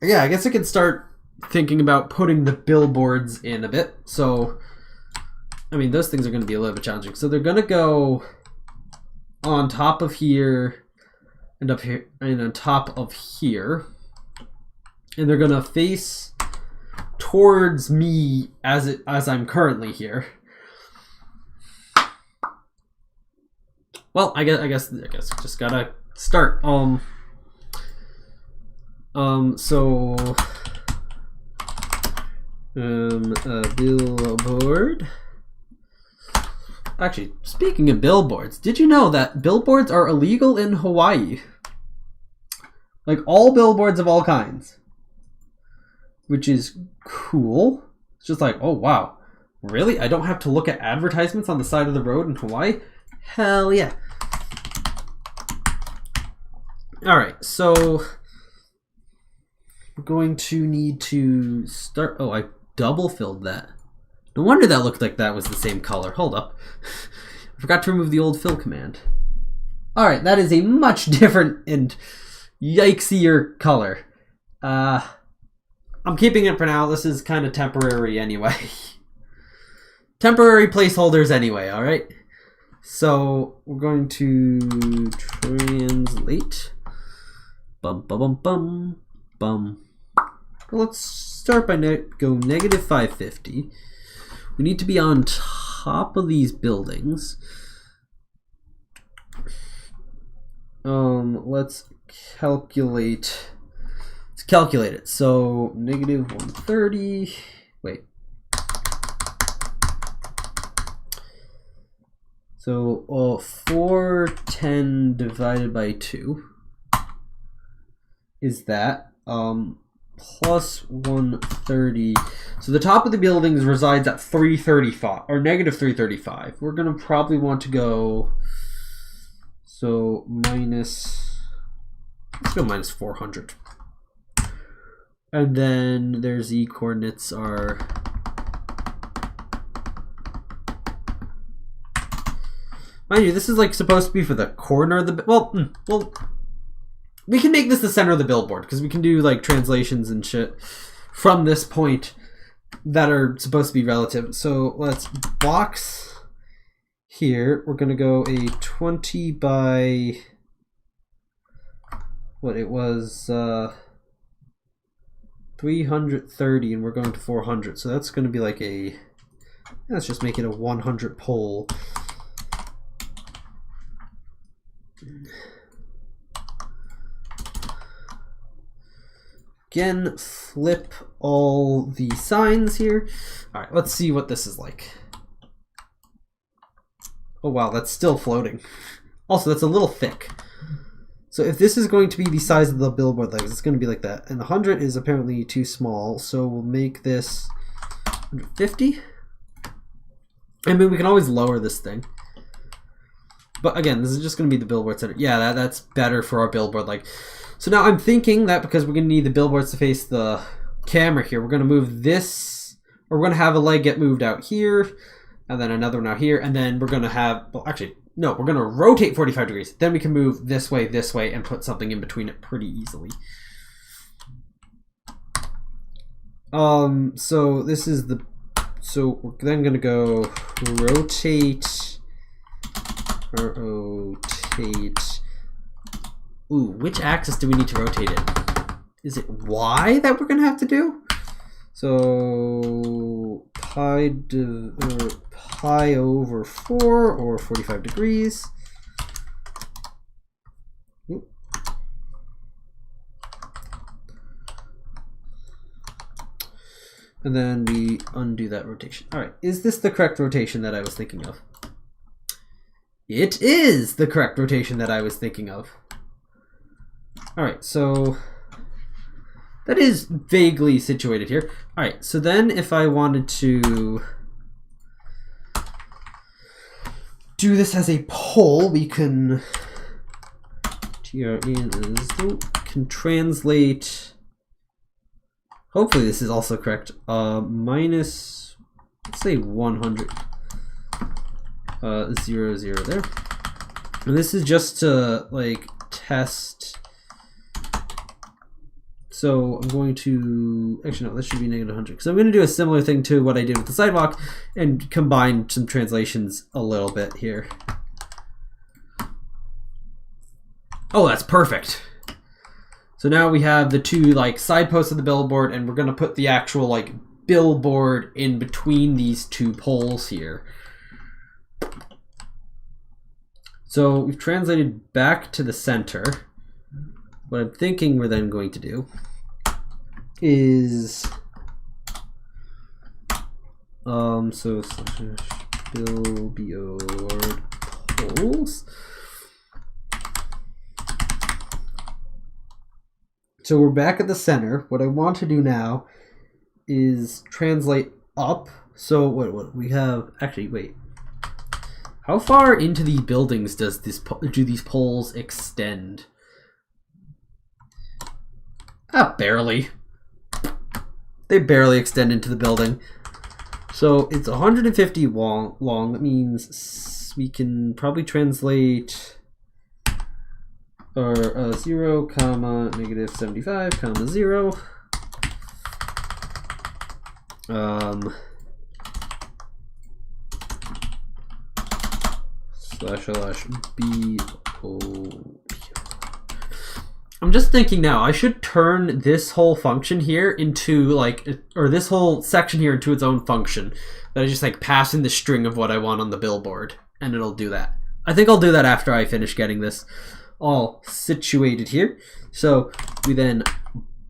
Yeah, I guess I can start thinking about putting the billboards in a bit. So, I mean, those things are going to be a little bit challenging. So they're going to go on top of here and up here and on top of here, and they're gonna face towards me as I'm currently here. Well, I guess just gotta start. So a billboard. Actually, speaking of billboards, did you know that billboards are illegal in Hawaii? Like all billboards of all kinds. Which is cool. It's just like, oh wow. Really? I don't have to look at advertisements on the side of the road in Hawaii? Hell yeah. Alright, so we're going to need to start... Oh, I double filled that. No wonder that looked like that was the same color. Hold up. I forgot to remove the old fill command. Alright, that is a much different and yikesier color. I'm keeping it for now. This is kind of temporary anyway. temporary placeholders anyway, all right? So we're going to translate. Bum, bum, bum, bum, bum. Well, let's start by go negative 550. We need to be on top of these buildings. Let's calculate. Let's calculate it. So negative 130. Wait. So 410 divided by 2 is that. Plus 130. So the top of the buildings resides at 335 or negative 335. We're gonna probably want to go. So minus. Let's go minus 400. And then their z coordinates are. Mind you, this is like supposed to be for the corner of the well, we can make this the center of the billboard because we can do like translations and shit from this point that are supposed to be relative. So let's box here. We're gonna go a 20 by what it was 330, and we're going to 400. So that's gonna be like a. Let's just make it a 100 pole. Again, flip all the signs here. All right, let's see what this is like. Oh wow, that's still floating. Also, that's a little thick. So if this is going to be the size of the billboard legs, it's going to be like that. And 100 is apparently too small, so we'll make this 150. I mean, we can always lower this thing. But again, this is just going to be the billboard center. Yeah, that's better for our billboard leg. So now I'm thinking that because we're going to need the billboards to face the camera here, we're going to move this, or we're going to have a leg get moved out here, and then another one out here, and then we're going to have, well, actually, no, we're going to rotate 45 degrees. Then we can move this way, and put something in between it pretty easily. So this is the, so we're then going to go rotate. Ooh, which axis do we need to rotate it? Is it Y that we're going to have to do? So pi over 4 or 45 degrees. Ooh. And then we undo that rotation. All right, is this the correct rotation that I was thinking of? It is the correct rotation that I was thinking of. All right, so that is vaguely situated here. All right, so then if I wanted to do this as a pole, we can translate. Hopefully this is also correct. Minus, let's say 100. 0, 0 there. And this is just to like test. So I'm going to, actually no, this should be negative 100 because I'm going to do a similar thing to what I did with the sidewalk and combine some translations a little bit here. Oh, that's perfect. So now we have the two like side posts of the billboard, and we're going to put the actual like billboard in between these two poles here. So we've translated back to the center. What I'm thinking we're then going to do is so billboard poles. So we're back at the center. What I want to do now is translate up. So what we have, actually wait. How far into these buildings do these poles extend? Barely. They barely extend into the building. So it's 150 long. That means we can probably translate 0, comma, negative 75, comma, 0. //BO. I'm just thinking now, I should turn this whole function here into like, or this whole section here into its own function. That I just like pass in the string of what I want on the billboard, and it'll do that. I think I'll do that after I finish getting this all situated here. So we then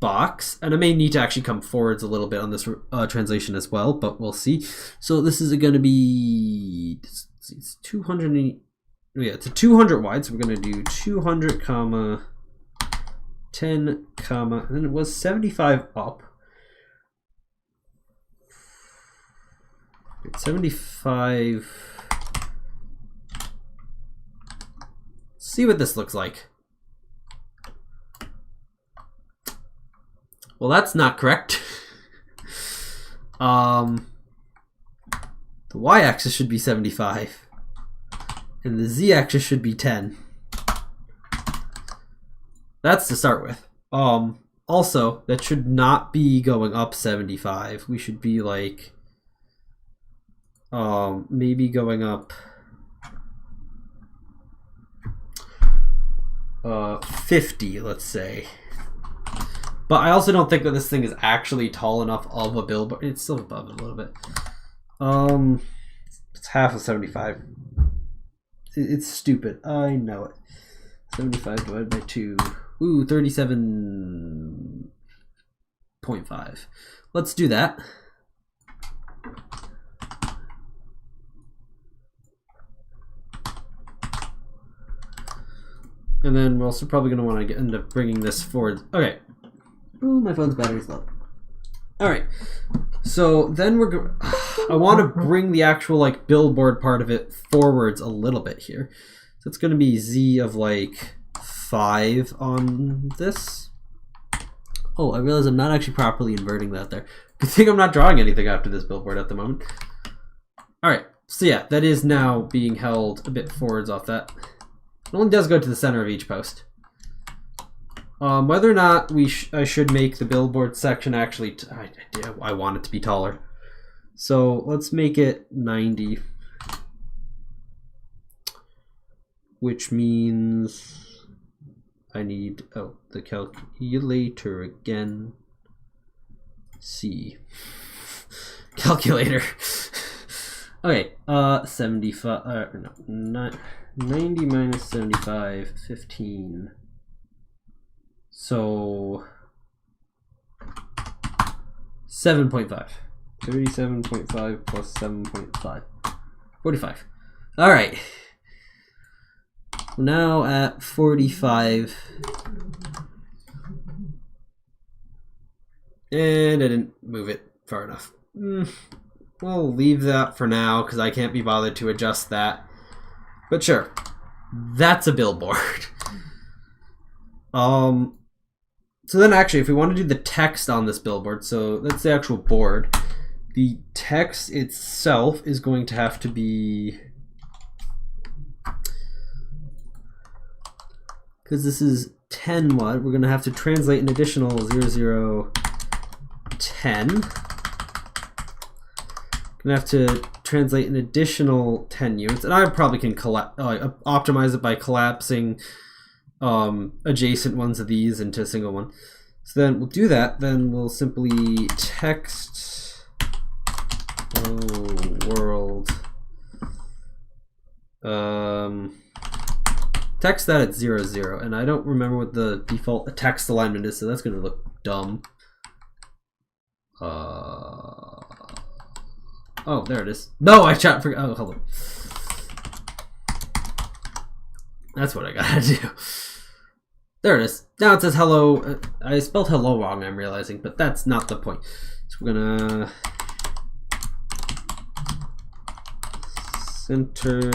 box, and I may need to actually come forwards a little bit on this translation as well, but we'll see. So this is going to be, it's 200, yeah, it's a 200 wide, so we're going to do 200 comma 10 comma, and then it was 75 up. 75. See what this looks like. Well, that's not correct. The y-axis should be 75, and the z-axis should be 10. That's to start with. Also, that should not be going up 75. We should be like, maybe going up 50, let's say. But I also don't think that this thing is actually tall enough of a billboard. It's still above it a little bit. It's half of 75. It's stupid. I know it. 75 divided by 2. Ooh, 37.5. Let's do that. And then we're also probably going to want to end up bringing this forward. Okay. Ooh, my phone's battery's low. All right. So then I want to bring the actual like billboard part of it forwards a little bit here. So it's going to be Z of like 5 on this. Oh, I realize I'm not actually properly inverting that there. Good thing I'm not drawing anything after this billboard at the moment. All right. So yeah, that is now being held a bit forwards off that. It only does go to the center of each post. Whether or not I should make the billboard section actually, I want it to be taller. So let's make it 90, which means I need the calculator again. C calculator. Okay, 75. No, 90 minus 75, 15. So 7.5. 37.5 plus 7.5. 45. All right. We're now at 45. And I didn't move it far enough. We'll leave that for now because I can't be bothered to adjust that. But sure, that's a billboard. So then actually, if we want to do the text on this billboard, so that's the actual board, the text itself is going to have to be, because this is 10 watt, we're going to have to translate an additional 0010. Gonna have to translate an additional 10 units, and I probably can optimize it by collapsing adjacent ones of these into a single one. So then we'll do that. Then we'll simply text world text that at 0, 0, and I don't remember what the default text alignment is, so that's gonna look dumb. Oh, there it is. No, I forgot. Oh, hold on. That's what I gotta do. There it is. Now it says hello. I spelled hello wrong, I'm realizing, but that's not the point. So we're gonna center.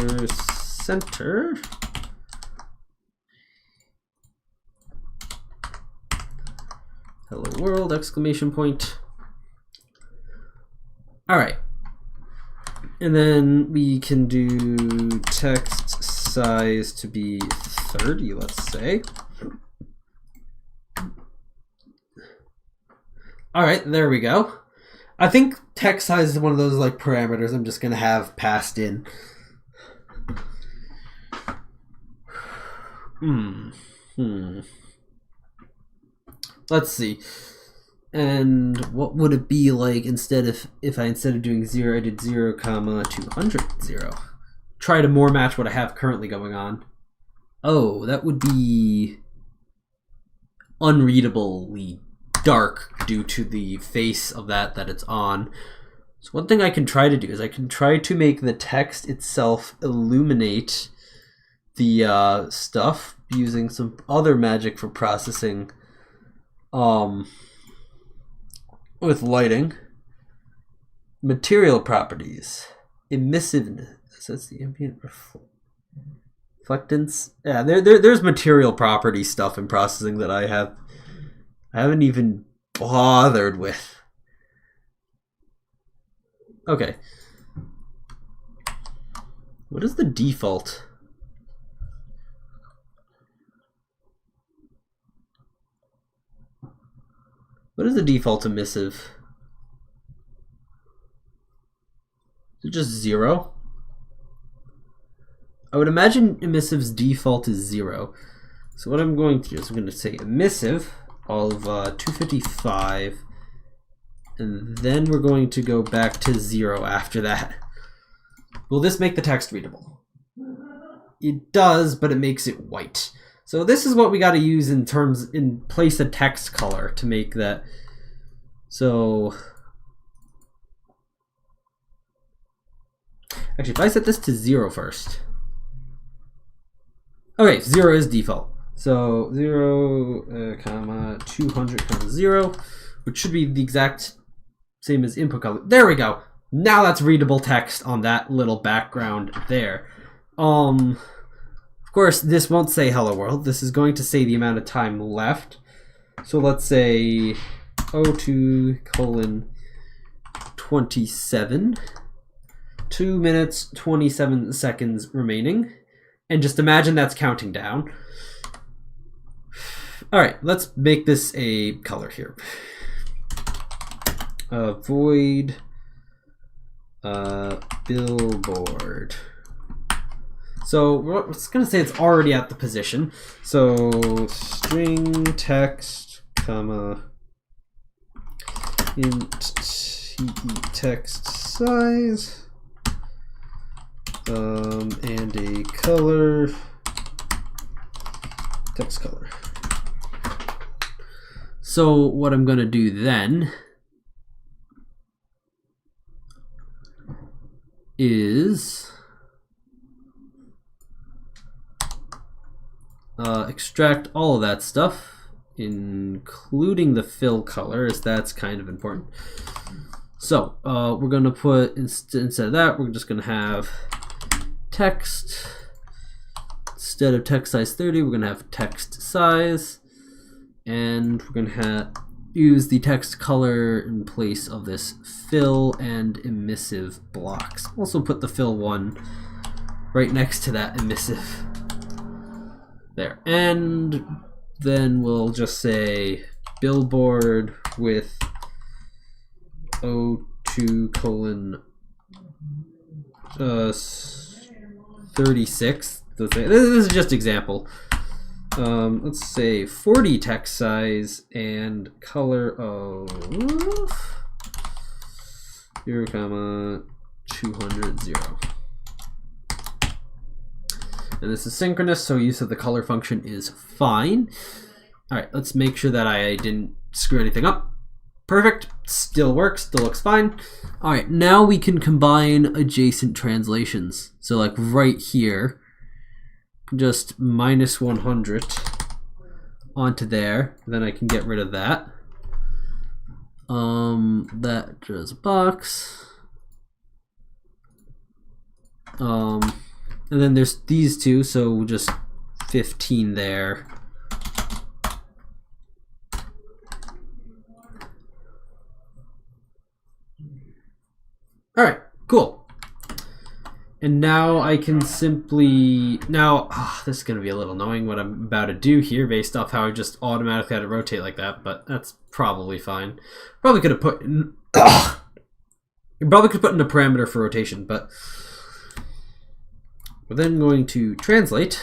Hello world, exclamation point. All right. And then we can do text size to be 30, let's say. All right, there we go. I think text size is one of those like parameters I'm just gonna have passed in. Let's see. And what would it be like instead if I instead of doing 0, I did 0, 200, 0. Try to more match what I have currently going on. Oh, that would be unreadably dark due to the face of that it's on. So one thing I can try to do is I can try to make the text itself illuminate the stuff using some other magic for processing with lighting. Material properties. Emissiveness. That's the ambient reflectance. Yeah, there's material property stuff in processing that I haven't even bothered with. Okay. What is the default? What is the default emissive? Is it just 0? I would imagine emissive's default is 0. So what I'm going to do is I'm going to say emissive, all of 255, and then we're going to go back to 0 after that. Will this make the text readable? It does, but it makes it white. So this is what we got to use in place of text color to make that. So actually, if I set this to 0 first. Okay, 0 is default. So 0, 200, 0, which should be the exact same as input color. There we go. Now that's readable text on that little background there. Of course, this won't say hello world. This is going to say the amount of time left. So let's say 02:27. 2 minutes, 27 seconds remaining. And just imagine that's counting down. All right, let's make this a color here. Void billboard. So we're just gonna say it's already at the position. So string text, comma, int text size, and a color, text color. So what I'm gonna do then is extract all of that stuff, including the fill color, as that's kind of important. So we're going to put, instead of that, we're just going to have text. Instead of text size 30, we're going to have text size. And we're going to use the text color in place of this fill and emissive blocks. Also put the fill one right next to that emissive. There. And then we'll just say billboard with 02:36. This is just example. Let's say 40 text size and color of 0, 200, 0. And this is synchronous, so use of the color function is fine. All right, let's make sure that I didn't screw anything up. Perfect, still works, still looks fine. All right, now we can combine adjacent translations. So like right here, just minus 100 onto there. Then I can get rid of that. That draws a box. And then there's these two, so just 15 there. All right, cool. And now I can simply, this is gonna be a little annoying what I'm about to do here based off how I just automatically had to rotate like that, but that's probably fine. Probably could have put in, you probably could put in a parameter for rotation, but we're then going to translate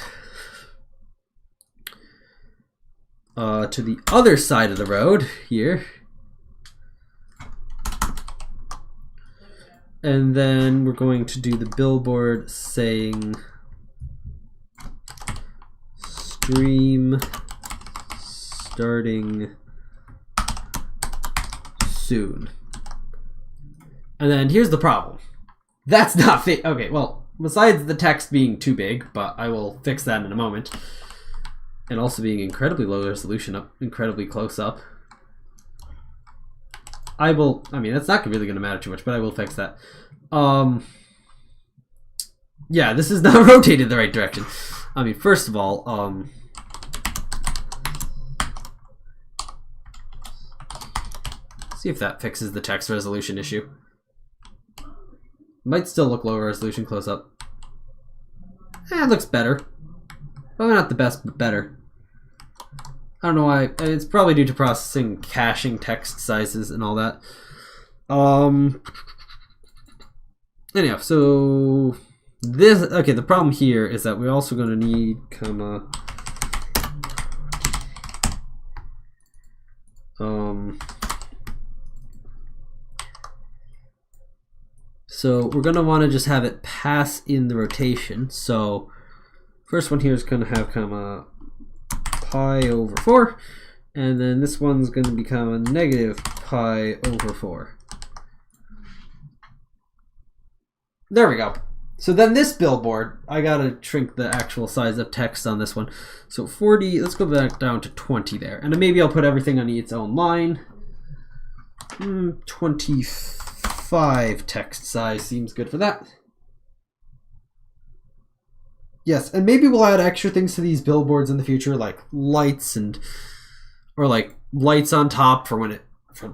to the other side of the road here. And then we're going to do the billboard saying stream starting soon. And then here's the problem. That's not okay, well, besides the text being too big, but I will fix that in a moment. And also being incredibly low resolution, incredibly close up. I mean, that's not really going to matter too much, but I will fix that. Yeah, this is not rotated the right direction. I mean, first of all, see if that fixes the text resolution issue. Might still look lower resolution close up. It looks better. Probably not the best, but better. I don't know why. It's probably due to processing, caching text sizes and all that. Anyhow, so this, okay, the problem here is that we're also going to need comma so we're going to want to just have it pass in the rotation. So first one here is going to have comma pi over 4, and then this one's going to become a negative pi over 4. There we go. So then this billboard, I gotta shrink the actual size of text on this one. So 40, let's go back down to 20 there. And then maybe I'll put everything on its own line. 25 text size seems good for that. Yes, and maybe we'll add extra things to these billboards in the future, like lights or like lights on top for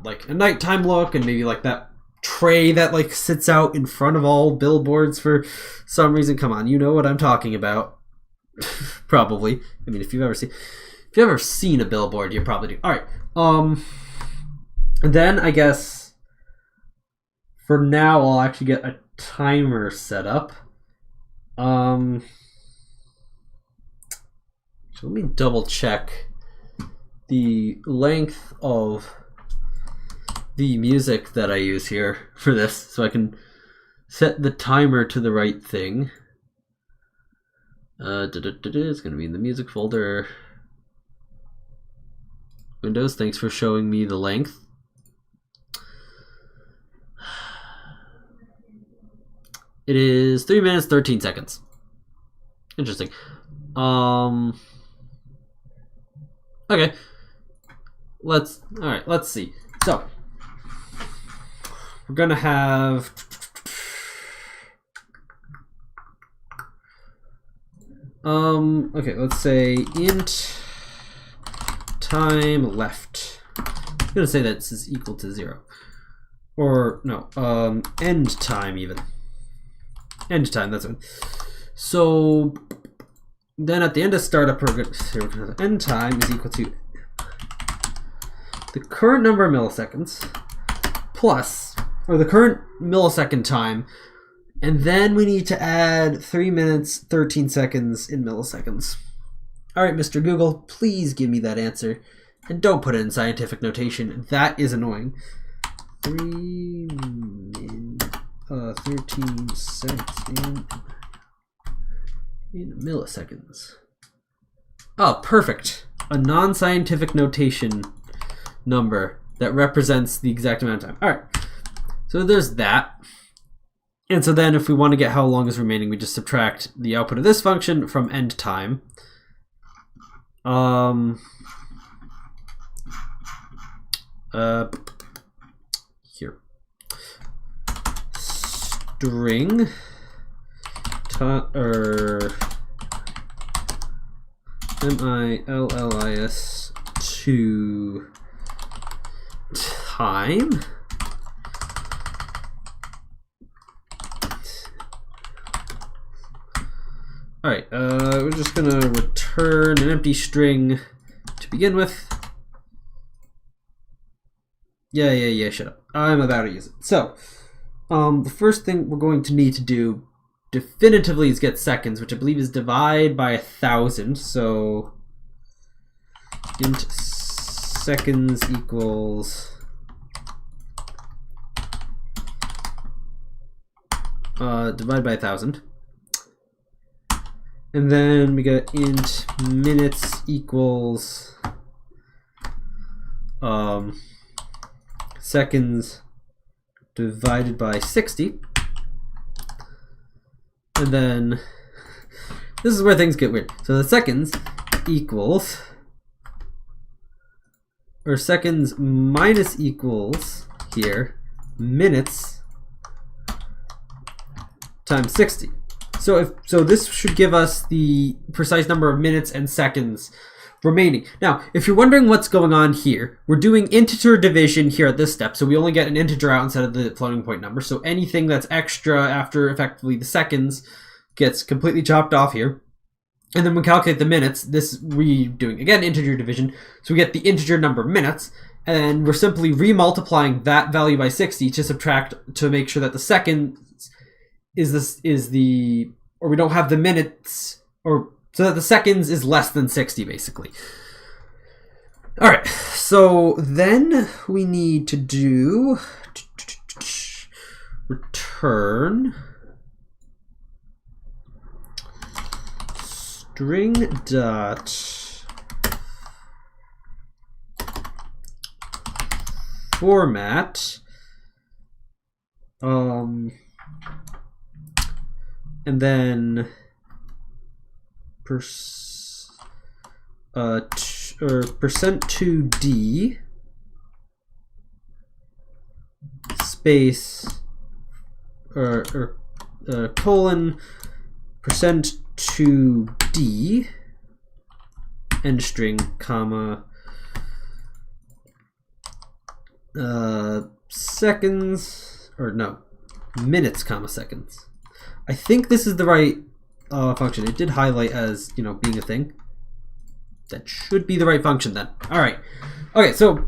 like a nighttime look, and maybe like that tray that like sits out in front of all billboards for some reason. Come on, you know what I'm talking about. Probably. I mean, if you've ever seen a billboard, you probably do. All right. And then I guess for now I'll actually get a timer set up. So let me double check the length of the music that I use here for this, so I can set the timer to the right thing. It's going to be in the music folder. Windows, thanks for showing me the length. It is 3 minutes 13 seconds. Interesting. Okay. Let's see. So we're gonna have okay, let's say int time left. I'm gonna say that this is equal to 0. Or no, end time even. End time, that's it. So then at the end of startup, end time is equal to the current number of milliseconds plus, or the current millisecond time, and then we need to add 3 minutes 13 seconds in milliseconds. All right, Mr. Google, please give me that answer, and don't put it in scientific notation. That is annoying. 13 seconds in milliseconds. Oh, perfect. A non-scientific notation number that represents the exact amount of time. All right, so there's that. And so then if we want to get how long is remaining, we just subtract the output of this function from end time. Here. String millis to time. All right, we're just gonna return an empty string to begin with. Yeah, shut up. I'm about to use it. So, the first thing we're going to need to do definitively is get seconds, which I believe is divide by 1,000. So, int seconds equals divide by 1,000. And then we got int minutes equals seconds divided by 60. And then this is where things get weird. So the seconds equals, or seconds minus equals here, minutes times 60. So this should give us the precise number of minutes and seconds remaining. Now, if you're wondering what's going on here, we're doing integer division here at this step, so we only get an integer out instead of the floating point number. So anything that's extra after effectively the seconds gets completely chopped off here. And then we calculate the minutes. This we doing again integer division, so we get the integer number minutes, and we're simply remultiplying that value by 60 to subtract to make sure that the seconds or we don't have the minutes, or so that the seconds is less than 60 basically. All right, so then we need to do return string dot format and then %2d space colon %2d end string comma seconds, or no, minutes comma seconds. I think this is the right function. It did highlight as, you know, being a thing. That should be the right function then. All right. Okay, so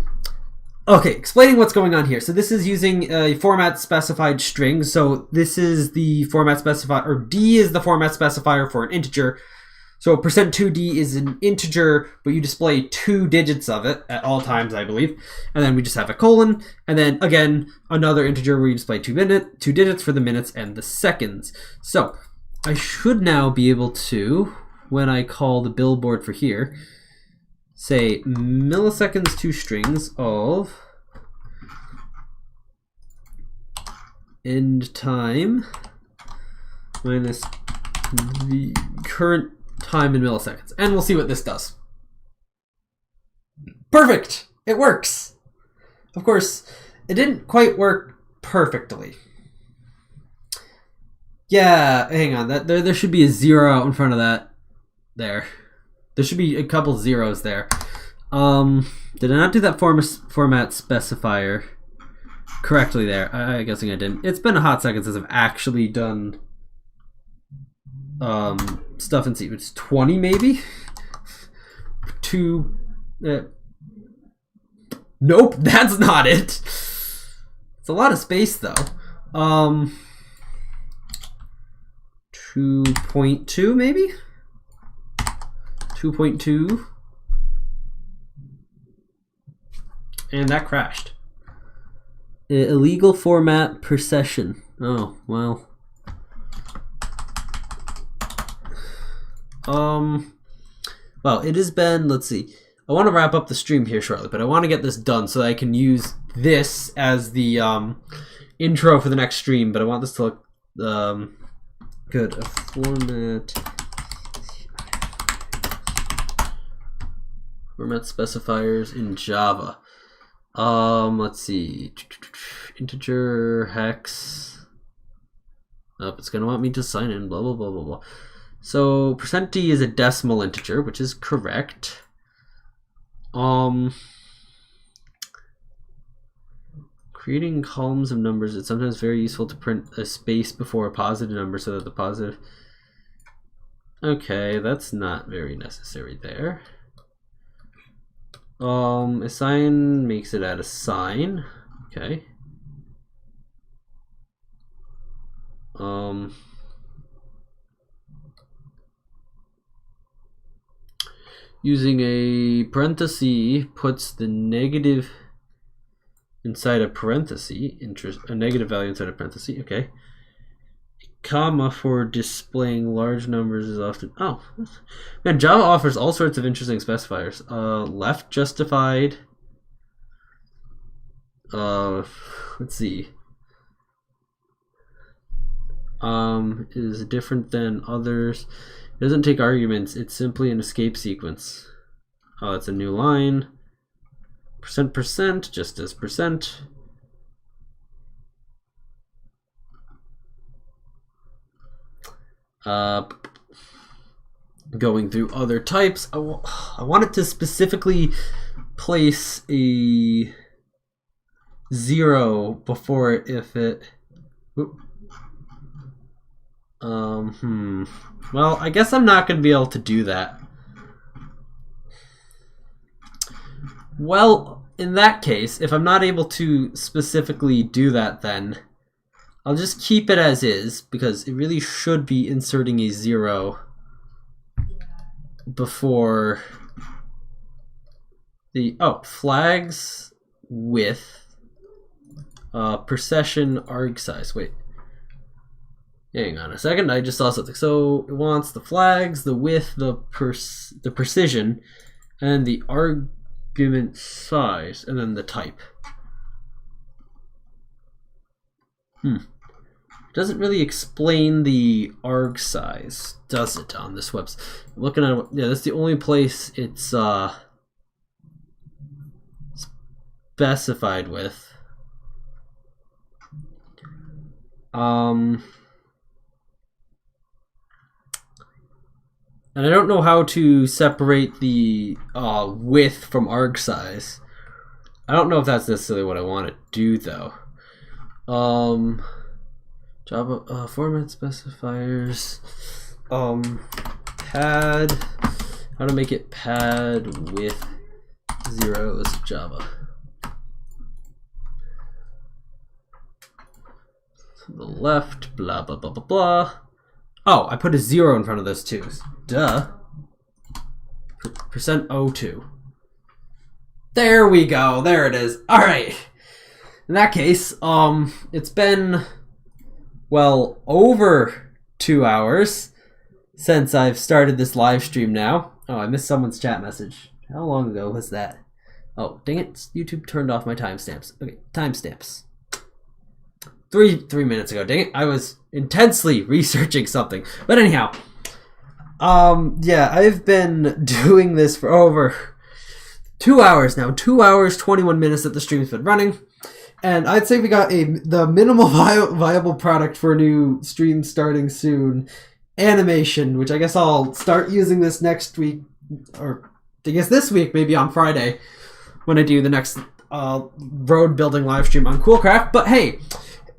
explaining what's going on here. So this is using a format specified string. So this is the format specifier, or D is the format specifier for an integer. So %2d is an integer, but you display 2 digits of it at all times, I believe. And then we just have a colon, and then again another integer where you display 2 digits for the minutes and the seconds. So I should now be able to, when I call the billboard for here, say milliseconds to strings of end time minus the current time in milliseconds, and we'll see what this does. Perfect! It works! Of course, it didn't quite work perfectly. Yeah, hang on, there should be a 0 out in front of that. There should be a couple zeros there. Did I not do that format specifier correctly there? I'm guessing I didn't. It's been a hot second since I've actually done stuff in C. It's 20 maybe? Nope, that's not it. It's a lot of space though. 2.2 maybe? 2.2. And that crashed. Illegal format per session. Oh, well. Well, it has been, let's see. I want to wrap up the stream here shortly, but I want to get this done so that I can use this as the intro for the next stream, but I want this to look good. A format specifiers in Java. Let's see. Integer, hex. Oh, it's going to want me to sign in, blah, blah, blah, blah, blah. So %d is a decimal integer, which is correct. Creating columns of numbers, it's sometimes very useful to print a space before a positive number so that the positive... Okay, that's not very necessary there. Assign makes it add a sign. Okay. using a parenthesis puts the negative inside a parenthesis, a negative value inside a parenthesis, okay. Comma for displaying large numbers is often, oh, man, Java offers all sorts of interesting specifiers. Left justified, let's see, is different than others. It doesn't take arguments, it's simply an escape sequence. Oh, it's a new line. %%, just as %. Going through other types, I wanted to specifically place a 0 before it if it. Well, I guess I'm not going to be able to do that. Well, in that case, if I'm not able to specifically do that, then I'll just keep it as is, because it really should be inserting a 0 before the, flags with procession arg size. Wait, hang on a second, I just saw something. So it wants the flags, the width, the precision, and the argument size, and then the type. Doesn't really explain the arg size, does it, on this website? I'm looking at it, yeah, that's the only place it's specified with. And I don't know how to separate the width from arg size. I don't know if that's necessarily what I want to do, though. Java format specifiers. Pad. How to make it pad with zeros Java. To the left, blah blah blah blah blah. Oh, I put a 0 in front of those twos. Duh. %02. There we go. There it is. All right. In that case, it's been, well, over 2 hours since I've started this live stream now. Oh, I missed someone's chat message. How long ago was that? Oh, dang it. YouTube turned off my timestamps. Okay, timestamps. Three minutes ago. Dang it. I was intensely researching something. But anyhow, yeah, I've been doing this for over 2 hours now. 2 hours, 21 minutes that the stream's been running. And I'd say we got the minimal viable product for a new stream starting soon. Animation, which I guess I'll start using this next week, or I guess this week, maybe on Friday, when I do the next road building live stream on Coolcraft. But hey,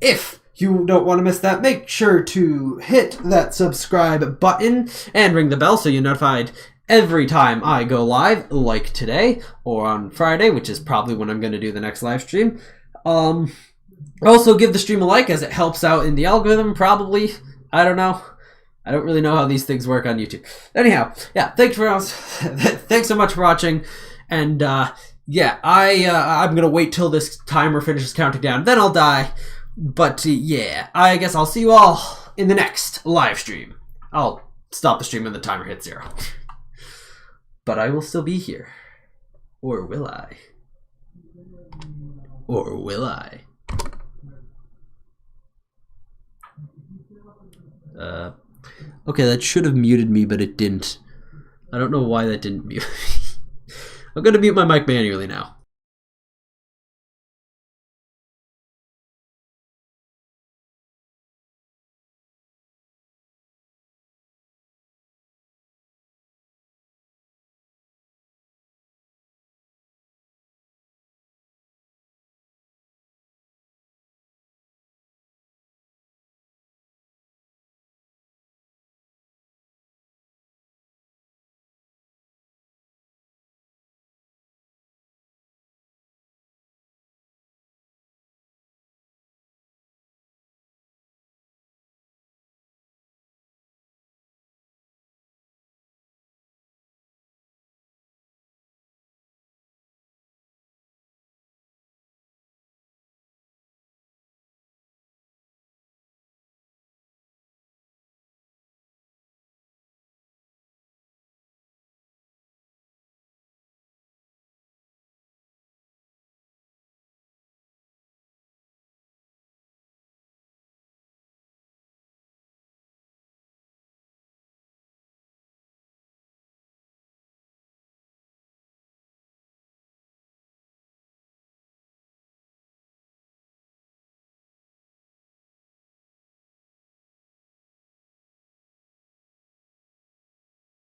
if you don't want to miss that, make sure to hit that subscribe button and ring the bell so you're notified every time I go live, like today, or on Friday, which is probably when I'm going to do the next live stream. Also give the stream a like, as it helps out in the algorithm, probably. I don't know. I don't really know how these things work on YouTube. Anyhow, yeah, thanks so much for watching, and yeah, I'm gonna wait till this timer finishes counting down, then I'll die. But yeah, I guess I'll see you all in the next live stream. I'll stop the stream when the timer hits 0. But I will still be here. Or will I? Or will I? Okay, that should have muted me, but it didn't. I don't know why that didn't mute me. I'm gonna mute my mic manually now.